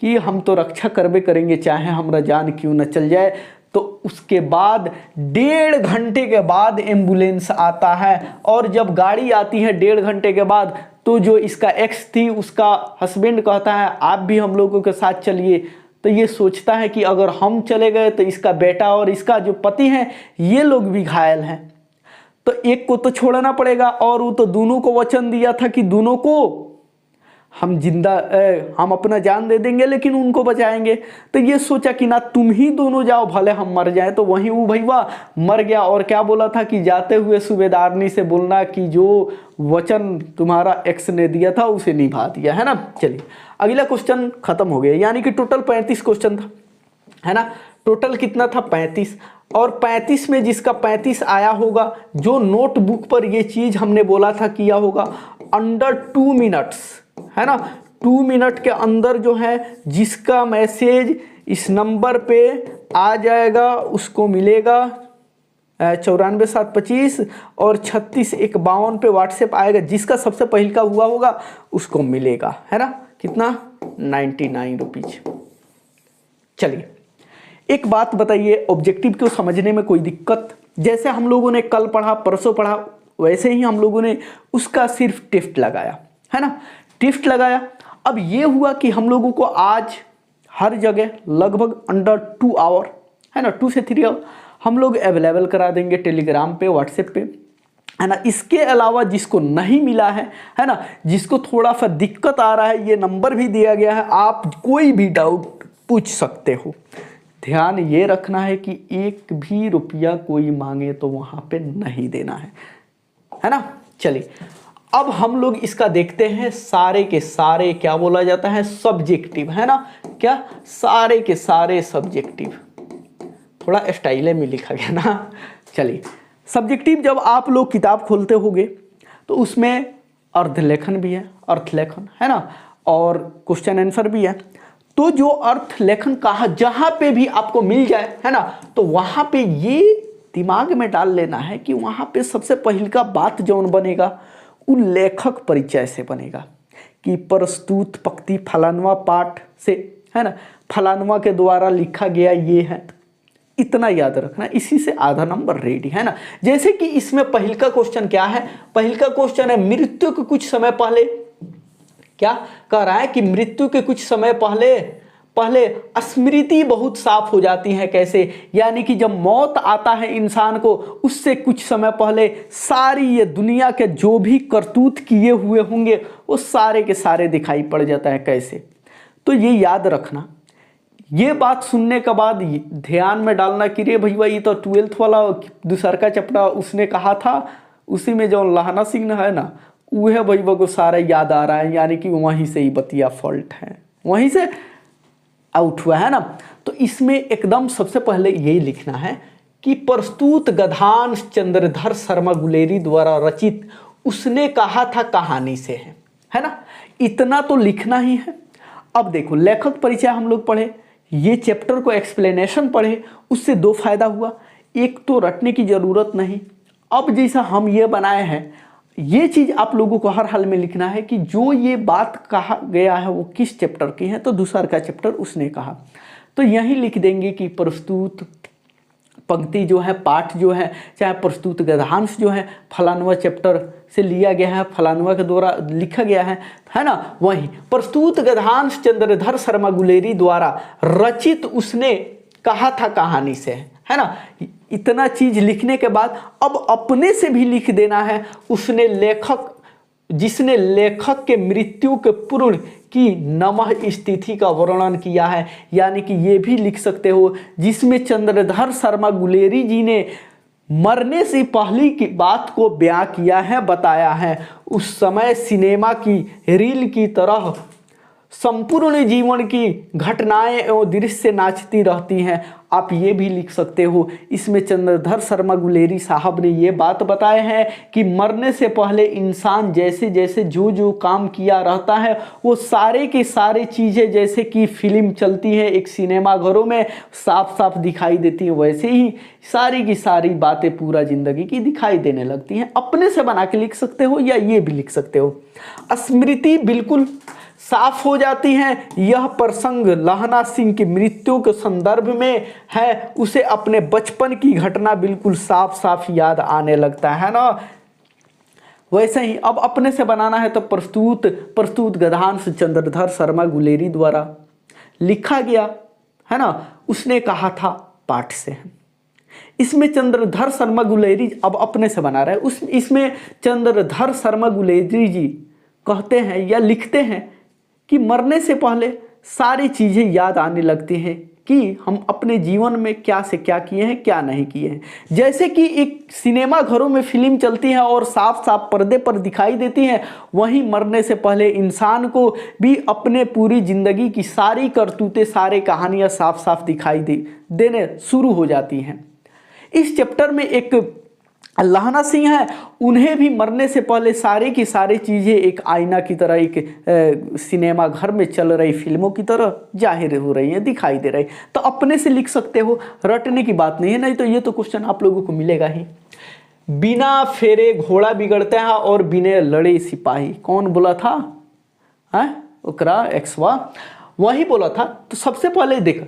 कि हम तो रक्षा करबे करेंगे चाहे हमारा जान क्यों न चल जाए। तो उसके बाद 1.5 घंटे के बाद एम्बुलेंस आता है, और जब गाड़ी आती है 1.5 घंटे के बाद, तो जो इसका एक्स थी उसका हस्बैंड कहता है आप भी हम लोगों के साथ चलिए। तो ये सोचता है कि अगर हम चले गए तो इसका बेटा और इसका जो पति है ये लोग भी घायल हैं, तो एक को तो छोड़ना पड़ेगा। और वो तो दोनों को वचन दिया था कि दोनों को हम अपना जान दे देंगे लेकिन उनको बचाएंगे। तो ये सोचा कि ना तुम ही दोनों जाओ भले हम मर जाएं। तो वहीं वो भैया मर गया और क्या बोला था कि जाते हुए सूबेदारनी से बोलना कि जो वचन तुम्हारा एक्स ने दिया था उसे निभा दिया, है ना। चलिए अगला क्वेश्चन खत्म हो गया, यानी कि टोटल 35 क्वेश्चन था, है ना। टोटल कितना था 35, और 35 में जिसका 35 आया होगा, जो नोटबुक पर ये चीज हमने बोला था किया होगा अंडर 2 मिनट्स, है ना। 2 मिनट के अंदर जो है जिसका मैसेज इस नंबर पे आ जाएगा उसको मिलेगा 94,725 और 36,152 पे व्हाट्सएप आएगा। जिसका सबसे पहले का हुआ होगा उसको मिलेगा, है ना, कितना 99 रुपीज। चलिए एक बात बताइए, ऑब्जेक्टिव को समझने में कोई दिक्कत? जैसे हम लोगों ने कल पढ़ा परसों पढ़ा वैसे ही हम लोगों ने उसका सिर्फ टिफ्ट लगाया, है ना, टिफ्ट लगाया। अब ये हुआ कि हम लोगों को आज हर जगह लगभग अंडर 2 आवर, है ना, 2 से 3 आवर हम लोग अवेलेबल करा देंगे टेलीग्राम पे, व्हाट्सएप पे, है ना। इसके अलावा जिसको नहीं मिला है ना, जिसको थोड़ा सा दिक्कत आ रहा है, ये नंबर भी दिया गया है, आप कोई भी डाउट पूछ सकते हो। ध्यान ये रखना है कि एक भी रुपया कोई मांगे तो वहां पे नहीं देना है ना। चलिए अब हम लोग इसका देखते हैं सारे के सारे, क्या बोला जाता है, सब्जेक्टिव, है ना, क्या सारे के सारे सब्जेक्टिव, थोड़ा स्टाइल में लिखा गया ना। चलिए सब्जेक्टिव जब आप लोग किताब खोलते होगे तो उसमें अर्थलेखन भी है, अर्थलेखन, है ना, और क्वेश्चन आंसर भी है। तो जो अर्थलेखन कहा जहां पे भी आपको मिल जाए, है ना, तो वहां पे ये दिमाग में डाल लेना है कि वहां पे सबसे पहले का बात जौन बनेगा वो लेखक परिचय से बनेगा कि प्रस्तुत पंक्ति फलानवा पाठ से, है ना, फलानवा के द्वारा लिखा गया ये है। इतना याद रखना, इसी से आधा नंबर रेडी, है ना। जैसे कि इसमें पहल का क्वेश्चन क्या है, पहल का क्वेश्चन है मृत्यु के कुछ समय पहले, क्या कह रहा है कि मृत्यु के कुछ समय पहले स्मृति बहुत साफ हो जाती है। कैसे, यानी कि जब मौत आता है इंसान को उससे कुछ समय पहले सारी ये दुनिया के जो भी करतूत किए हुए होंगे वो सारे के सारे दिखाई पड़ जाता है। कैसे, तो ये याद रखना। ये बात सुनने के बाद ध्यान में डालना कि रे भैया ये तो 12th वाला दूसर का चपड़ा उसने कहा था, उसी में जो लहाना सिंह है ना, वह भैया को सारा याद आ रहा है, यानी कि वहीं से ही बतिया फॉल्ट है, वहीं से आउट हुआ, है ना। तो इसमें एकदम सबसे पहले यही लिखना है कि प्रस्तुत गधांश चंद्रधर शर्मा गुलेरी द्वारा रचित उसने कहा था कहानी से है ना। इतना तो लिखना ही है। अब देखो लेखक परिचय हम लोग पढ़े, ये चैप्टर को एक्सप्लेनेशन पढ़े, उससे 2 फायदा हुआ। एक तो रटने की जरूरत नहीं। अब जैसा हम ये बनाए हैं ये चीज आप लोगों को हर हाल में लिखना है कि जो ये बात कहा गया है वो किस चैप्टर की है, तो दूसरा का चैप्टर उसने कहा। तो यही लिख देंगे कि प्रस्तुत पंक्ति जो है, पाठ जो है, चाहे प्रस्तुत गद्यांश जो है फलानवा चैप्टर से लिया गया है, फलानवा के द्वारा लिखा गया है ना। वही प्रस्तुत गद्यांश चंद्रधर शर्मा गुलेरी द्वारा रचित उसने कहा था कहानी से, है ना। इतना चीज लिखने के बाद अब अपने से भी लिख देना है उसने लेखक, जिसने लेखक के मृत्यु के पूर्ण की नमः स्थिति का वर्णन किया है, यानी कि ये भी लिख सकते हो जिसमें चंद्रधर शर्मा गुलेरी जी ने मरने से पहले की बात को बयां किया है, बताया है। उस समय सिनेमा की रील की तरह संपूर्ण जीवन की घटनाएं एवं दृश्य नाचती रहती हैं। आप ये भी लिख सकते हो, इसमें चंद्रधर शर्मा गुलेरी साहब ने ये बात बताए हैं कि मरने से पहले इंसान जैसे जैसे जो जो काम किया रहता है वो सारे के सारे चीज़ें जैसे कि फिल्म चलती है एक सिनेमा घरों में साफ साफ दिखाई देती हैं, वैसे ही सारी की सारी बातें पूरा जिंदगी की दिखाई देने लगती हैं। अपने से बना के लिख सकते हो या ये भी लिख सकते हो। स्मृति बिल्कुल साफ हो जाती है। यह प्रसंग लहाना सिंह की मृत्यु के संदर्भ में है, उसे अपने बचपन की घटना बिल्कुल साफ साफ याद आने लगता है ना। वैसे ही अब अपने से बनाना है तो प्रस्तुत गद्यांश चंद्रधर शर्मा गुलेरी द्वारा लिखा गया है ना, उसने कहा था पाठ से है। इसमें चंद्रधर शर्मा गुलेरी अब अपने से बना रहा है, इसमें चंद्रधर शर्मा गुलेरी जी कहते हैं या लिखते हैं कि मरने से पहले सारी चीज़ें याद आने लगती हैं कि हम अपने जीवन में क्या से क्या किए हैं, क्या नहीं किए हैं। जैसे कि एक सिनेमा घरों में फिल्म चलती है और साफ साफ पर्दे पर दिखाई देती हैं, वहीं मरने से पहले इंसान को भी अपने पूरी ज़िंदगी की सारी करतूतें, सारी कहानियाँ साफ साफ दिखाई देने शुरू हो जाती हैं। इस चैप्टर में एक लहाना सिंह है, उन्हें भी मरने से पहले सारी की सारी चीज़ें एक आईना की तरह, एक सिनेमा घर में चल रही फिल्मों की तरह जाहिर हो रही हैं, दिखाई दे रही। तो अपने से लिख सकते हो, रटने की बात नहीं है, नहीं तो ये तो क्वेश्चन आप लोगों को मिलेगा ही। बिना फेरे घोड़ा बिगड़ता है और बिना लड़े सिपाही, कौन बोला था? है ओकरा एक्सवा वही बोला था। तो सबसे पहले देख,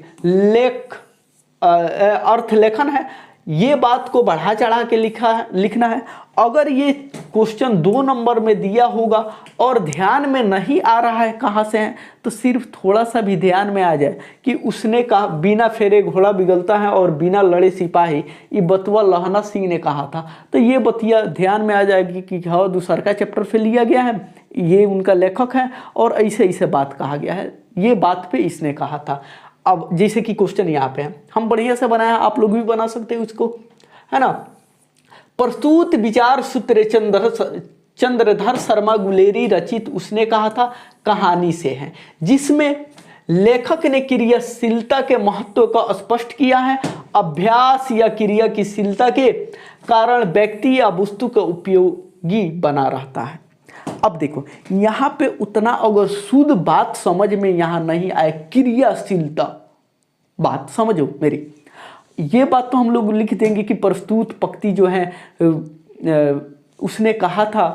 अर्थ लेखन है, ये बात को बढ़ा चढ़ा के लिखना है। अगर ये क्वेश्चन 2 नंबर में दिया होगा और ध्यान में नहीं आ रहा है कहाँ से है, तो सिर्फ थोड़ा सा भी ध्यान में आ जाए कि उसने कहा बिना फेरे घोड़ा बिगलता है और बिना लड़े सिपाही, ये बतवा लहाना सिंह ने कहा था, तो ये बतिया ध्यान में आ जाएगी कि हाँ दूसरा का चैप्टर से लिया गया है, ये उनका लेखक है और ऐसे ऐसे बात कहा गया है, ये बात पे इसने कहा था। अब जैसे कि क्वेश्चन यहाँ पे है, हम बढ़िया से बनाया, आप लोग भी बना सकते हैं उसको, है ना। प्रस्तुत विचार सूत्र चंद्रधर शर्मा गुलेरी रचित उसने कहा था कहानी से है, जिसमें लेखक ने क्रियाशीलता के महत्व को स्पष्ट किया है। अभ्यास या क्रियाशीलता के कारण व्यक्ति या वस्तु का उपयोगी बना रहता है। अब देखो यहाँ पे उतना अगर शुद्ध बात समझ में यहाँ नहीं आए, क्रियाशीलता बात समझो मेरी, ये बात तो हम लोग लिख देंगे कि प्रस्तुत पंक्ति जो है उसने कहा था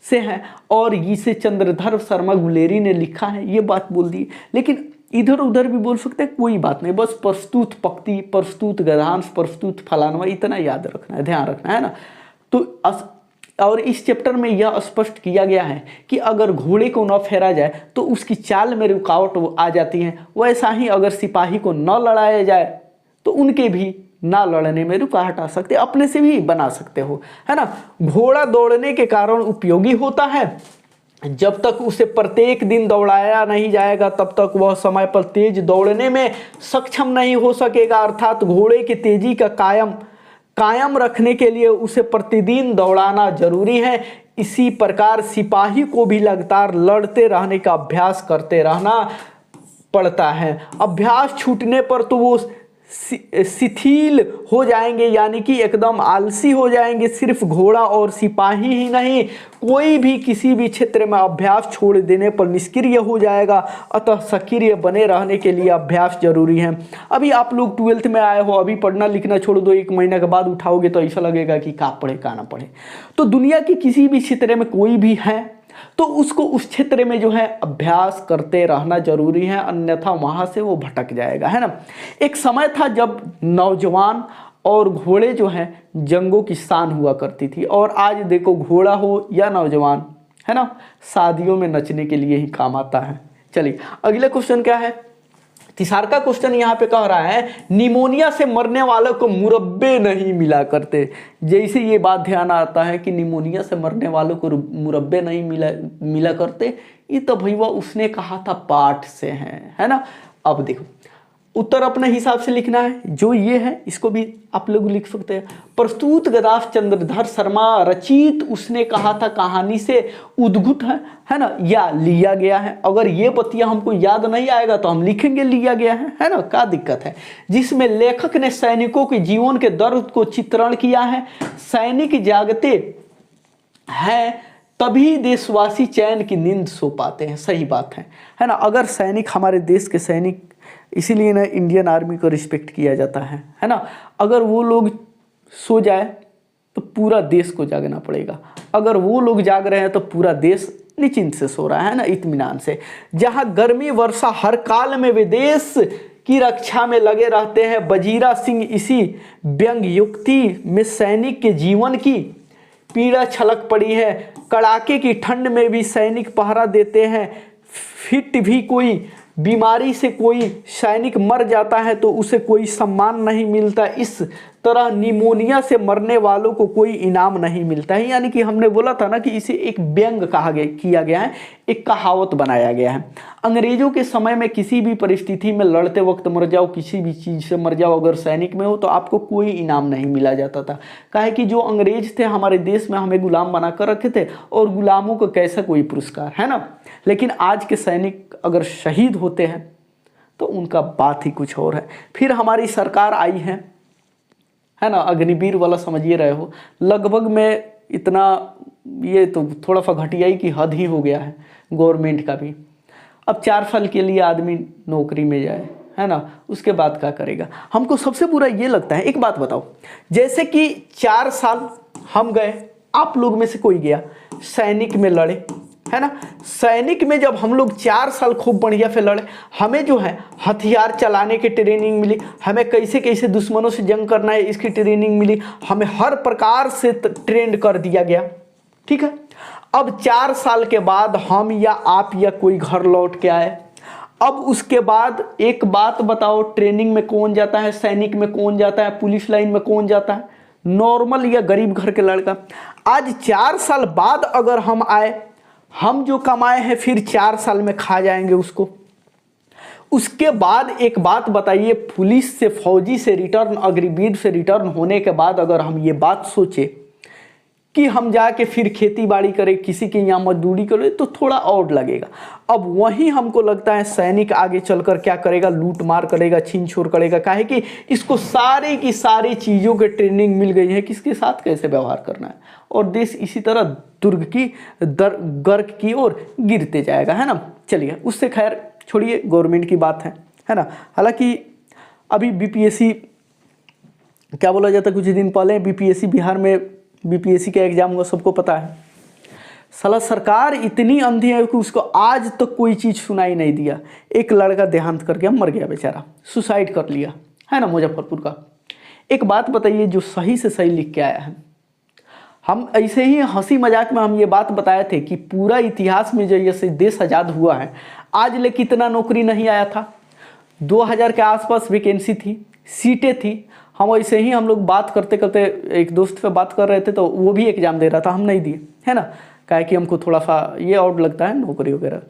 से है और इसे चंद्रधर शर्मा गुलेरी ने लिखा है, ये बात बोल दी। लेकिन इधर उधर भी बोल सकते हैं, कोई बात नहीं, बस प्रस्तुत पंक्ति, प्रस्तुत गद्यांश, प्रस्तुत फलानवा, इतना याद रखना है, ध्यान रखना है ना। तो और इस चैप्टर में यह स्पष्ट किया गया है कि अगर घोड़े को न फेरा जाए तो उसकी चाल में रुकावट आ जाती है, वैसा ही अगर सिपाही को न लड़ाया जाए तो उनके भी ना लड़ने में रुकावट आ सकते, अपने से भी बना सकते हो, है ना। घोड़ा दौड़ने के कारण उपयोगी होता है, जब तक उसे प्रत्येक दिन दौड़ाया नहीं जाएगा तब तक वह समय पर तेज दौड़ने में सक्षम नहीं हो सकेगा, अर्थात घोड़े की तेजी का कायम रखने के लिए उसे प्रतिदिन दौड़ाना जरूरी है। इसी प्रकार सिपाही को भी लगातार लड़ते रहने का अभ्यास करते रहना पड़ता है। अभ्यास छूटने पर तो वो शिथिल हो जाएंगे, यानी कि एकदम आलसी हो जाएंगे। सिर्फ घोड़ा और सिपाही ही नहीं, कोई भी किसी भी क्षेत्र में अभ्यास छोड़ देने पर निष्क्रिय हो जाएगा। अतः सक्रिय बने रहने के लिए अभ्यास जरूरी है। अभी आप लोग 12th में आए हो, अभी पढ़ना लिखना छोड़ दो, 1 महीने के बाद उठाओगे तो ऐसा लगेगा कि क्या पढ़े क्या ना पढ़े। तो दुनिया की किसी भी क्षेत्र में कोई भी है तो उसको उस क्षेत्र में जो है अभ्यास करते रहना जरूरी है, अन्यथा वहां से वो भटक जाएगा, है ना। एक समय था जब नौजवान और घोड़े जो हैं जंगों की शान हुआ करती थी, और आज देखो घोड़ा हो या नौजवान, है ना, शादियों में नचने के लिए ही काम आता है। चलिए अगला क्वेश्चन क्या है, तीसरा का क्वेश्चन यहाँ पे कह रहा है निमोनिया से मरने वालों को मुरब्बे नहीं मिला करते। जैसे ये बात ध्यान आता है कि निमोनिया से मरने वालों को मुरब्बे नहीं मिला करते, ये तो भैया उसने कहा था पाठ से है ना। अब देखो उत्तर अपने हिसाब से लिखना है, जो ये है इसको भी आप लोग लिख सकते हैं। प्रस्तुत गद्यांश चंद्रधर शर्मा रचित उसने कहा था कहानी से उद्भूत है ना, या लिया गया है। अगर ये बतिया हमको याद नहीं आएगा तो हम लिखेंगे लिया गया है ना, क्या दिक्कत है। जिसमें लेखक ने सैनिकों के जीवन के दर्द को चित्रण किया है। सैनिक जागते हैं तभी देशवासी चैन की नींद सो पाते हैं, सही बात है ना। अगर सैनिक, हमारे देश के सैनिक, इसीलिए ना इंडियन आर्मी को रिस्पेक्ट किया जाता है ना, अगर वो लोग सो जाए तो पूरा देश को जागना पड़ेगा। अगर वो लोग जाग रहे हैं तो पूरा देश निश्चिंत से सो रहा है ना, इत्मीनान से। जहां गर्मी वर्षा हर काल में वे देश की रक्षा में लगे रहते हैं। वजीरा सिंह इसी व्यंग युक्ति में सैनिक के जीवन की पीड़ा छलक पड़ी है। कड़ाके की ठंड में भी सैनिक पहरा देते हैं, फिट भी कोई बीमारी से कोई सैनिक मर जाता है तो उसे कोई सम्मान नहीं मिलता, इस तरह निमोनिया से मरने वालों को कोई इनाम नहीं मिलता है। यानी कि हमने बोला था ना कि इसे एक व्यंग किया गया है, एक कहावत बनाया गया है। अंग्रेजों के समय में किसी भी परिस्थिति में लड़ते वक्त मर जाओ, किसी भी चीज़ से मर जाओ, अगर सैनिक में हो तो आपको कोई इनाम नहीं मिला जाता था। काहे कि जो अंग्रेज थे हमारे देश में हमें गुलाम बना कर रखे थे, और गुलामों को कैसा कोई पुरस्कार, है ना। लेकिन आज के सैनिक अगर शहीद होते हैं तो उनका बात ही कुछ और है। फिर हमारी सरकार आई है ना, अग्निवीर वाला समझिए रहे हो, लगभग में इतना, ये तो थोड़ा सा घटियाई की हद ही हो गया है गवर्नमेंट का भी। अब 4 साल के लिए आदमी नौकरी में जाए, है ना, उसके बाद क्या करेगा। हमको सबसे बुरा ये लगता है, एक बात बताओ, जैसे कि 4 साल हम गए, आप लोग में से कोई गया सैनिक में लड़े, है ना। सैनिक में जब हम लोग 4 साल खूब बढ़िया से लड़े, हमें जो है हथियार चलाने की ट्रेनिंग मिली, हमें कैसे कैसे दुश्मनों से जंग करना है इसकी ट्रेनिंग मिली, हमें हर प्रकार से ट्रेंड कर दिया गया, ठीक है। अब 4 साल के बाद हम या आप या कोई घर लौट के आए, अब उसके बाद एक बात बताओ, ट्रेनिंग में कौन जाता है, सैनिक में कौन जाता है, पुलिस लाइन में कौन जाता है, नॉर्मल या गरीब घर के लड़का। आज 4 साल बाद अगर हम आए, हम जो कमाए हैं फिर 4 साल में खा जाएंगे उसको। उसके बाद एक बात बताइए, पुलिस से, फौजी से रिटर्न, अग्निवीर से रिटर्न होने के बाद अगर हम ये बात सोचे कि हम जाके फिर खेती बाड़ी करें, किसी के यहाँ मजदूरी करें, तो थोड़ा और लगेगा। अब वहीं हमको लगता है सैनिक आगे चलकर क्या करेगा, लूट मार करेगा, छीन छोड़ करेगा। काहे कि इसको सारे की सारी चीज़ों के ट्रेनिंग मिल गई है, किसके साथ कैसे व्यवहार करना है, और देश इसी तरह दुर्ग की गर्क की ओर गिरते जाएगा, है ना। चलिए उससे खैर छोड़िए, गवर्नमेंट की बात है ना। हालांकि अभी बीपीएससी क्या बोला जाता, कुछ दिन पहले बीपीएससी, बिहार में बीपीएससी का एग्जाम हुआ, सबको पता है। साला सरकार इतनी अंधी है कि उसको आज तक कोई चीज़ सुनाई नहीं दिया। एक लड़का देहांत करके मर गया बेचारा, सुसाइड कर लिया, है ना, मुजफ्फरपुर का। एक बात बताइए, जो सही से सही लिख के आया है, हम ऐसे ही हंसी मजाक में हम ये बात बताए थे कि पूरा इतिहास में जो ये देश आज़ाद हुआ है, आज ले कितना नौकरी नहीं आया था। 2000 के आसपास वैकेंसी थी, सीटें थी। हम ऐसे ही हम लोग बात करते करते एक दोस्त से बात कर रहे थे, तो वो भी एग्ज़ाम दे रहा था, हम नहीं दिए, है ना। काहे कि हमको थोड़ा सा ये और लगता है नौकरी वगैरह,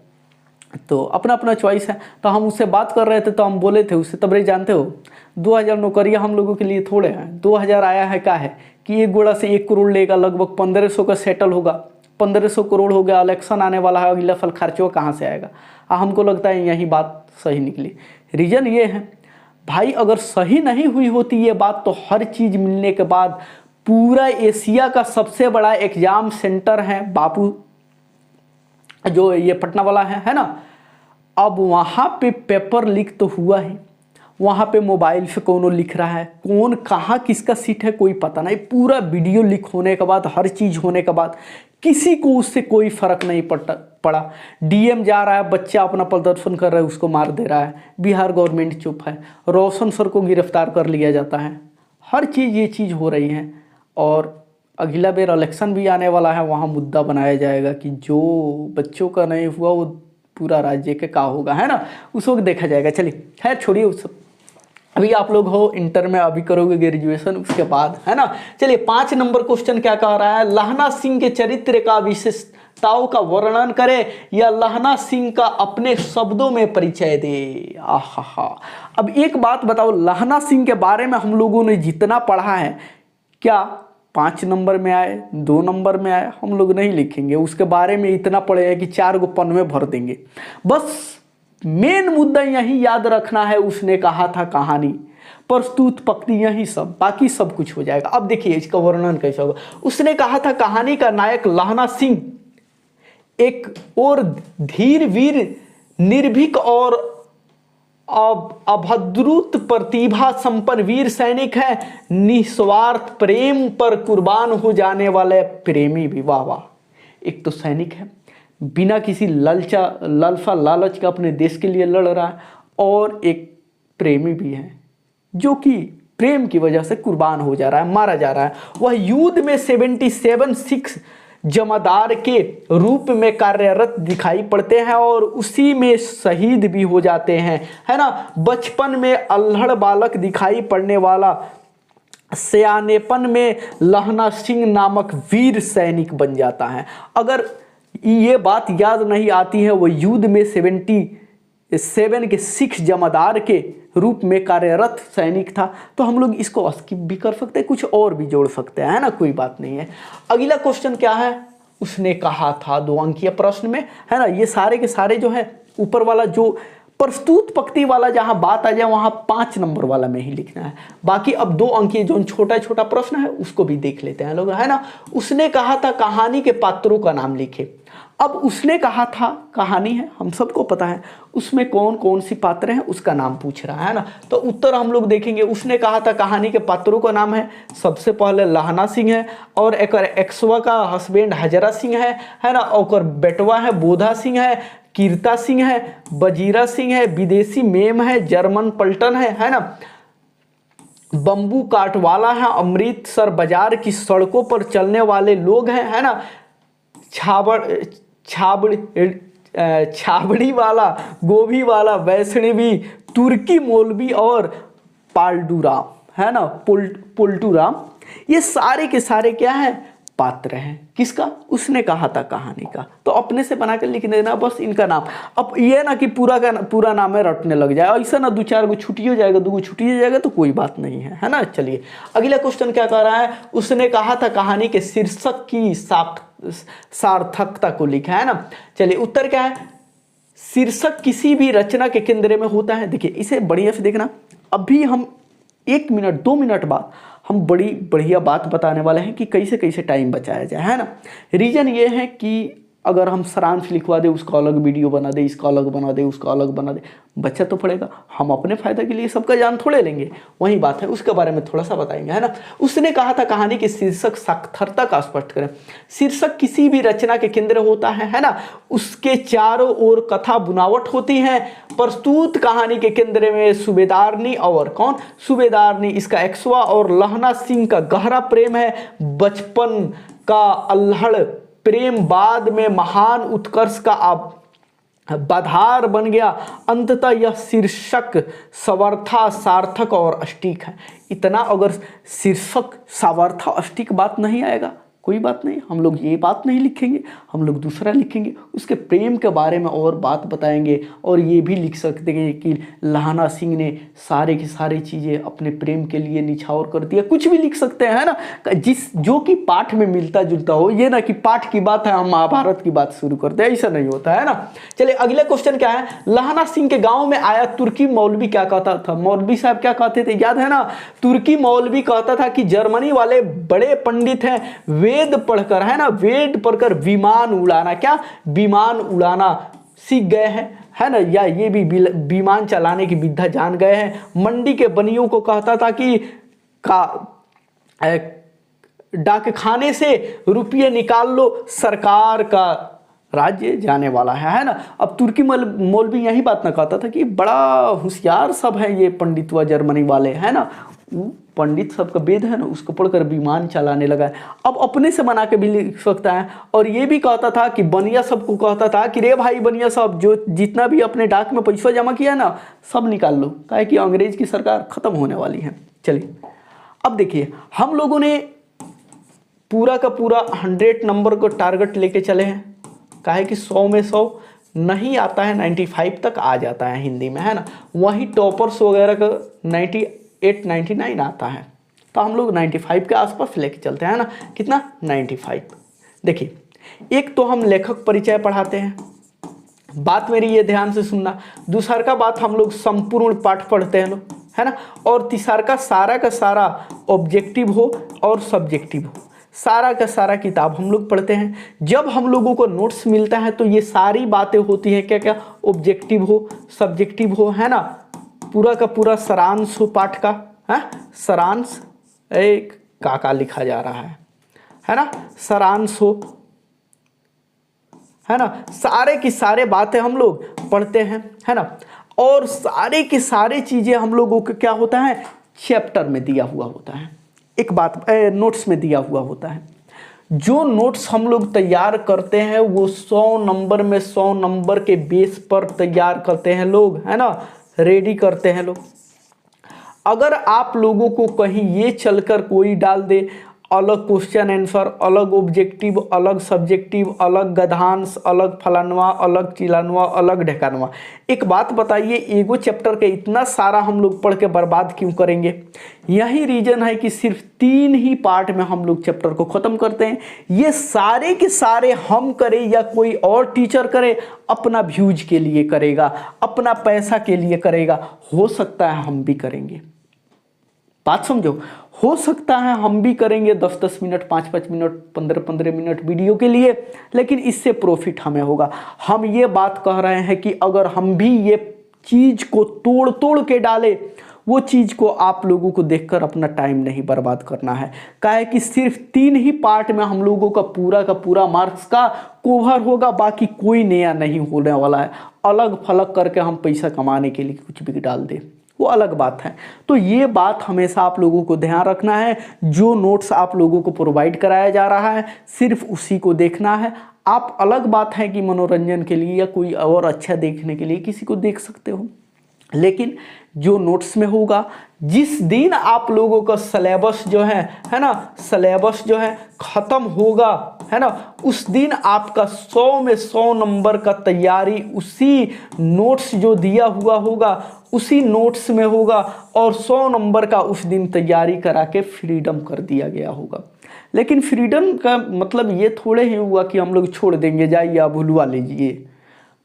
तो अपना अपना चॉइस है। तो हम उससे बात कर रहे थे, तो हम बोले थे उससे, तबरे जानते हो 2000 नौकरियाँ हम लोगों के लिए थोड़े हैं। 2000 आया है क्या है कि एक गोड़ा से 1 करोड़ लेगा, लगभग 1500 का सेटल होगा, 1500 करोड़ हो गया। इलेक्शन आने वाला है, अगला साल खर्चों कहाँ से आएगा। हमको लगता है यही बात सही निकली। रीज़न ये है भाई, अगर सही नहीं हुई होती ये बात, तो हर चीज़ मिलने के बाद पूरा एशिया का सबसे बड़ा एग्ज़ाम सेंटर है बापू, जो ये पटना वाला है ना। अब वहाँ पे पेपर लीक तो हुआ ही, वहाँ पे मोबाइल से कौन लिख रहा है, कौन कहाँ किसका सीट है कोई पता नहीं। पूरा वीडियो लीक होने के बाद, हर चीज़ होने के बाद, किसी को उससे कोई फर्क नहीं पड़ा। डीएम जा रहा है, बच्चा अपना प्रदर्शन कर रहा है, उसको मार दे रहा है। बिहार गवर्नमेंट चुप है। रोशन सर को गिरफ्तार कर लिया जाता है। हर चीज़ ये चीज़ हो रही है। और अगला बेर इलेक्शन भी आने वाला है, वहाँ मुद्दा बनाया जाएगा कि जो बच्चों का नहीं हुआ वो पूरा राज्य के का होगा, है ना। उस वक्त देखा जाएगा। चलिए खैर छोड़िए उस सब। अभी आप लोग हो इंटर में, अभी करोगे ग्रेजुएशन, उसके बाद, है ना। चलिए 5 नंबर क्वेश्चन क्या कह रहा है, लहना सिंह के चरित्र का विशेषताओं का वर्णन करे या लहना सिंह का अपने शब्दों में परिचय दे। आहा। अब एक बात बताओ, लहना सिंह के बारे में हम लोगों ने जितना पढ़ा है, क्या 5 नंबर में आए, 2 नंबर में आए, हम लोग नहीं लिखेंगे। उसके बारे में इतना पढ़े हैं कि 4 गो पन्ने में भर देंगे। बस मेन मुद्दा यही याद रखना है, उसने कहा था कहानी, प्रस्तुत पक्ति, यही सब, बाकी सब कुछ हो जाएगा। अब देखिए इसका वर्णन कैसा होगा। उसने कहा था कहानी का नायक लहना सिंह एक और धीर वीर, निर्भीक और अभद्रुत प्रतिभा संपन्न वीर सैनिक है, निस्वार्थ प्रेम पर कुर्बान हो जाने वाले प्रेमी भी। वाह वाह। एक तो सैनिक है, बिना किसी लालसा लालच का अपने देश के लिए लड़ रहा है, और एक प्रेमी भी है जो कि प्रेम की वजह से कुर्बान हो जा रहा है, मारा जा रहा है। वह युद्ध में 77 सिख जमादार के रूप में कार्यरत दिखाई पड़ते हैं और उसी में शहीद भी हो जाते हैं, है ना। बचपन में अल्हड़ बालक दिखाई पड़ने वाला सयानेपन में लहना सिंह नामक वीर सैनिक बन जाता है। अगर ये बात याद नहीं आती है, वो युद्ध में 77 के सिख जमादार के रूप में कार्यरत सैनिक था, तो हम लोग इसको स्किप भी कर सकते हैं, कुछ और भी जोड़ सकते हैं, है ना, कोई बात नहीं है। अगला क्वेश्चन क्या है, उसने कहा था 2 अंकीय प्रश्न में, है ना। ये सारे के सारे जो है ऊपर वाला जो प्रस्तुत पंक्ति वाला जहां बात आ जाए वहां 5 नंबर वाला में ही लिखना है। बाकी अब 2 अंकीय जो छोटा छोटा प्रश्न है उसको भी देख लेते हैं लोग, है ना। उसने कहा था कहानी के पात्रों का नाम लिखे। अब उसने कहा था कहानी है, हम सबको पता है, उसमें कौन कौन सी पात्र हैं उसका नाम पूछ रहा है ना। तो उत्तर हम लोग देखेंगे। उसने कहा था कहानी के पात्रों का नाम है, सबसे पहले लहना सिंह है, और एक एक्सवा का हस्बैंड हजरा सिंह है ना, और बेटवा है बोधा सिंह है, कीर्ता सिंह है, बजीरा सिंह है, विदेशी मेम है, जर्मन पल्टन है ना, बम्बू काट वाला है, अमृतसर बाजार की सड़कों पर चलने वाले लोग हैं, है ना, छाबड़ी वाला, गोभी वाला, वैष्णवी, तुर्की मौलवी और पाल्डूराम, है ना, पुल्टूराम। ये सारे के सारे क्या है, पात्र हैं। किसका, उसने कहा था कहानी का। तो अपने से बनाकर लिख देना बस इनका नाम। अब ये ना कि पूरा का पूरा नाम है रटने लग जाए, ऐसा ना 2-4 को छुट्टी हो जाएगा, 2 को छुट्टी हो जाएगा तो कोई बात नहीं है, है ना। चलिए अगला क्वेश्चन क्या कह रहा है, उसने कहा था कहानी के शीर्षक की सार्थकता को लिखा, है ना। चलिए उत्तर क्या है, शीर्षक किसी भी रचना के केंद्र में होता है। देखिए इसे बढ़िया से देखना, अभी हम 1 मिनट 2 मिनट बाद हम बड़ी बढ़िया बात बताने वाले हैं कि कैसे कैसे टाइम बचाया जाए, है ना। रीजन ये है कि अगर हम सारांश लिखवा दे, उसका अलग वीडियो बना दे, इसका अलग बना दे, उसका अलग बना दे, बच्चा तो पड़ेगा। हम अपने फायदे के लिए सबका जान थोड़े लेंगे, वही बात है, उसके बारे में थोड़ा सा बताएंगे, है ना। उसने कहा था कहानी के शीर्षक सार्थकता का स्पष्ट करें। शीर्षक किसी भी रचना के केंद्र होता है ना, उसके चारों ओर कथा बुनावट होती है। प्रस्तुत कहानी के केंद्र में सूबेदारनी और कौन, सूबेदारनी, इसका एक्सवा और लहना सिंह का गहरा प्रेम है। बचपन का अल्हड़ प्रेम बाद में महान उत्कर्ष का बाधार बन गया। अंततः यह शीर्षक समर्था, सार्थक और अष्टिक है। इतना अगर शीर्षक सावर्था अष्टिक बात नहीं आएगा कोई बात नहीं, हम लोग ये बात नहीं लिखेंगे, हम लोग दूसरा लिखेंगे, उसके प्रेम के बारे में और बात बताएंगे। और ये भी लिख सकते हैं कि लहना सिंह ने सारे की सारी चीज़ें अपने प्रेम के लिए निछावर कर दिया, कुछ भी लिख सकते हैं, है ना, जो कि पाठ में मिलता जुलता हो। ये ना कि पाठ की बात है हम महाभारत की बात शुरू करते हैं, ऐसा नहीं होता है ना। चलिए अगला क्वेश्चन क्या है, लहना सिंह के गाँव में आया तुर्की मौलवी क्या कहता था। मौलवी साहब क्या कहते थे, याद है ना, तुर्की मौलवी कहता था कि जर्मनी वाले बड़े पंडित हैं, वेद पढ़कर, है ना, वेद पढ़कर विमान उड़ाना, क्या विमान उड़ाना सीख गए हैं, है ना, या ये भी विमान चलाने की विद्या जान गए हैं। मंडी के बनियों को कहता था कि डाक खाने से रुपये निकाल लो, सरकार का राज्य जाने वाला है ना। अब तुर्की मौलवी यही बात ना कहता था कि बड़ा होशियार सब है ये पंडितवा जर्मनी वाले, है ना, पंडित सबका वेद है ना, उसको पढ़कर विमान चलाने लगा है। अब अपने से बना के भी लिख सकता है। और ये भी कहता था कि बनिया सबको कहता था कि रे भाई बनिया सब, जो जितना भी अपने डाक में पैसा जमा किया ना सब निकाल लो, काहे कि अंग्रेज की सरकार खत्म होने वाली है। चलिए अब देखिए, हम लोगों ने पूरा का पूरा 100 नंबर को टारगेट लेके चले हैं, काहे कि 100 में 100 नहीं आता है, 95 तक आ जाता है हिंदी में, है ना। वहीं टॉपर्स वगैरह का 98-99 आता है, तो हम लोग 95 के आसपास लेके चलते हैं ना। कितना, 95। देखिए एक तो हम लेखक परिचय पढ़ाते हैं, बात मेरी ये ध्यान से सुनना। दूसरा का बात हम लोग संपूर्ण पाठ पढ़ते हैं लोग, है ना। और तीसरा का सारा ऑब्जेक्टिव हो और सब्जेक्टिव हो, सारा का सारा किताब हम लोग पढ़ते हैं। जब हम लोगों को नोट्स मिलता है तो ये सारी बातें होती हैं, क्या क्या, ऑब्जेक्टिव हो, सब्जेक्टिव हो, है ना, पूरा का पूरा सारांश हो पाठ का, है सारांश, एक काका लिखा जा रहा है ना, सारांश हो, है ना, सारे की सारे बातें हम लोग पढ़ते हैं, है ना। और सारे की सारी चीजें हम लोगों को क्या होता है, चैप्टर में दिया हुआ होता है, एक बात नोट्स में दिया हुआ होता है। जो नोट्स हम लोग तैयार करते हैं वो 100 नंबर में 100 नंबर के बेस पर तैयार करते हैं लोग, है ना, रेडी करते हैं लोग। अगर आप लोगों को कहीं ये चलकर कोई डाल दे अलग क्वेश्चन आंसर, अलग ऑब्जेक्टिव, अलग सब्जेक्टिव, अलग गधांश, अलग फलानवा, अलग चिलानवा, अलग ढेकानवा, एक बात बताइए, एगो चैप्टर के इतना सारा हम लोग पढ़ के बर्बाद क्यों करेंगे? यही रीजन है कि सिर्फ 3 ही पार्ट में हम लोग चैप्टर को खत्म करते हैं। ये सारे के सारे हम करें या कोई और टीचर करे, अपना व्यूज के लिए करेगा, अपना पैसा के लिए करेगा। हो सकता है हम भी करेंगे, बात समझो, हो सकता है हम भी करेंगे 10-10 मिनट, 5-5 मिनट, 15-15 मिनट वीडियो के लिए, लेकिन इससे प्रॉफिट हमें होगा। हम ये बात कह रहे हैं कि अगर हम भी ये चीज़ को तोड़ तोड़ के डाले, वो चीज़ को आप लोगों को देखकर अपना टाइम नहीं बर्बाद करना है। काहे कि सिर्फ 3 ही पार्ट में हम लोगों का पूरा मार्क्स का कवर होगा, बाकी कोई नया नहीं होने वाला है। अलग फलग करके हम पैसा कमाने के लिए कुछ भी डाल दें, वो अलग बात है। तो ये बात हमेशा आप लोगों को ध्यान रखना है। जो नोट्स आप लोगों को प्रोवाइड कराया जा रहा है सिर्फ उसी को देखना है। आप अलग बात है कि मनोरंजन के लिए या कोई और अच्छा देखने के लिए किसी को देख सकते हो, लेकिन जो नोट्स में होगा, जिस दिन आप लोगों का सिलेबस जो है ना, सिलेबस जो है ख़त्म होगा, है ना, उस दिन आपका 100 में 100 नंबर का तैयारी उसी नोट्स जो दिया हुआ होगा उसी नोट्स में होगा, और 100 नंबर का उस दिन तैयारी करा के फ्रीडम कर दिया गया होगा। लेकिन फ्रीडम का मतलब ये थोड़े ही हुआ कि हम लोग छोड़ देंगे, जाइए आप भुलवा लीजिए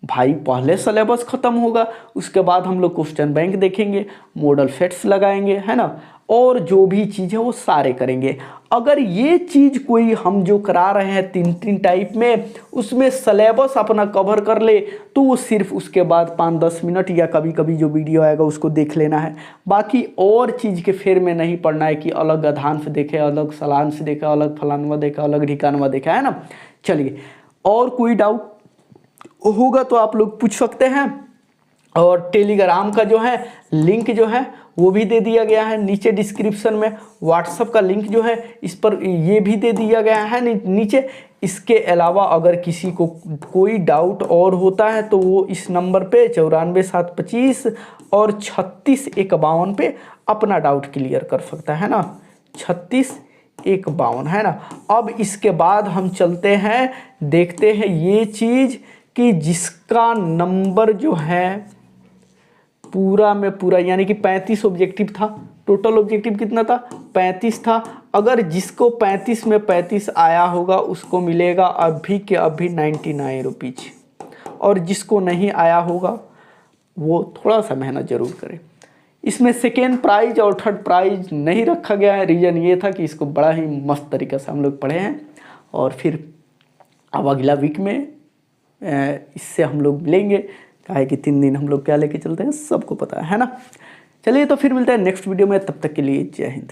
भाई। पहले सिलेबस ख़त्म होगा, उसके बाद हम लोग क्वेश्चन बैंक देखेंगे, मॉडल सेट्स लगाएंगे, है ना, और जो भी चीज़ है वो सारे करेंगे। अगर ये चीज़ कोई हम जो करा रहे हैं 3 टाइप में, उसमें सिलेबस अपना कवर कर ले, तो वो सिर्फ उसके बाद 5-10 मिनट या कभी कभी जो वीडियो आएगा उसको देख लेना है। बाकी और चीज़ के फेर में नहीं पढ़ना है कि अलग गधांश देखे, अलग सलांश देखा, अलग फलानवा देखा, अलग ढिकानवा देखा, है ना। चलिए, और कोई डाउट होगा तो आप लोग पूछ सकते हैं। और टेलीग्राम का जो है लिंक जो है वो भी दे दिया गया है नीचे डिस्क्रिप्शन में। व्हाट्सएप का लिंक जो है इस पर ये भी दे दिया गया है नीचे। इसके अलावा अगर किसी को कोई डाउट और होता है तो वो इस नंबर पे 94-725 और 36-152 पे अपना डाउट क्लियर कर सकता है ना, 36-152, है ना। अब इसके बाद हम चलते हैं, देखते हैं ये चीज़ कि जिसका नंबर जो है पूरा में पूरा, यानी कि 35 ऑब्जेक्टिव था, टोटल ऑब्जेक्टिव कितना था, 35 था। अगर जिसको 35 में 35 आया होगा उसको मिलेगा अभी के अभी 99 रुपीज़, और जिसको नहीं आया होगा वो थोड़ा सा मेहनत ज़रूर करे। इसमें सेकेंड प्राइज और थर्ड प्राइज नहीं रखा गया है, रीज़न ये था कि इसको बड़ा ही मस्त तरीके से हम लोग पढ़े हैं। और फिर अब अगला वीक में इससे हम लोग मिलेंगे, काहे कि 3 दिन हम लोग क्या लेके चलते हैं सबको पता है ना। चलिए, तो फिर मिलता है नेक्स्ट वीडियो में, तब तक के लिए जय हिंद।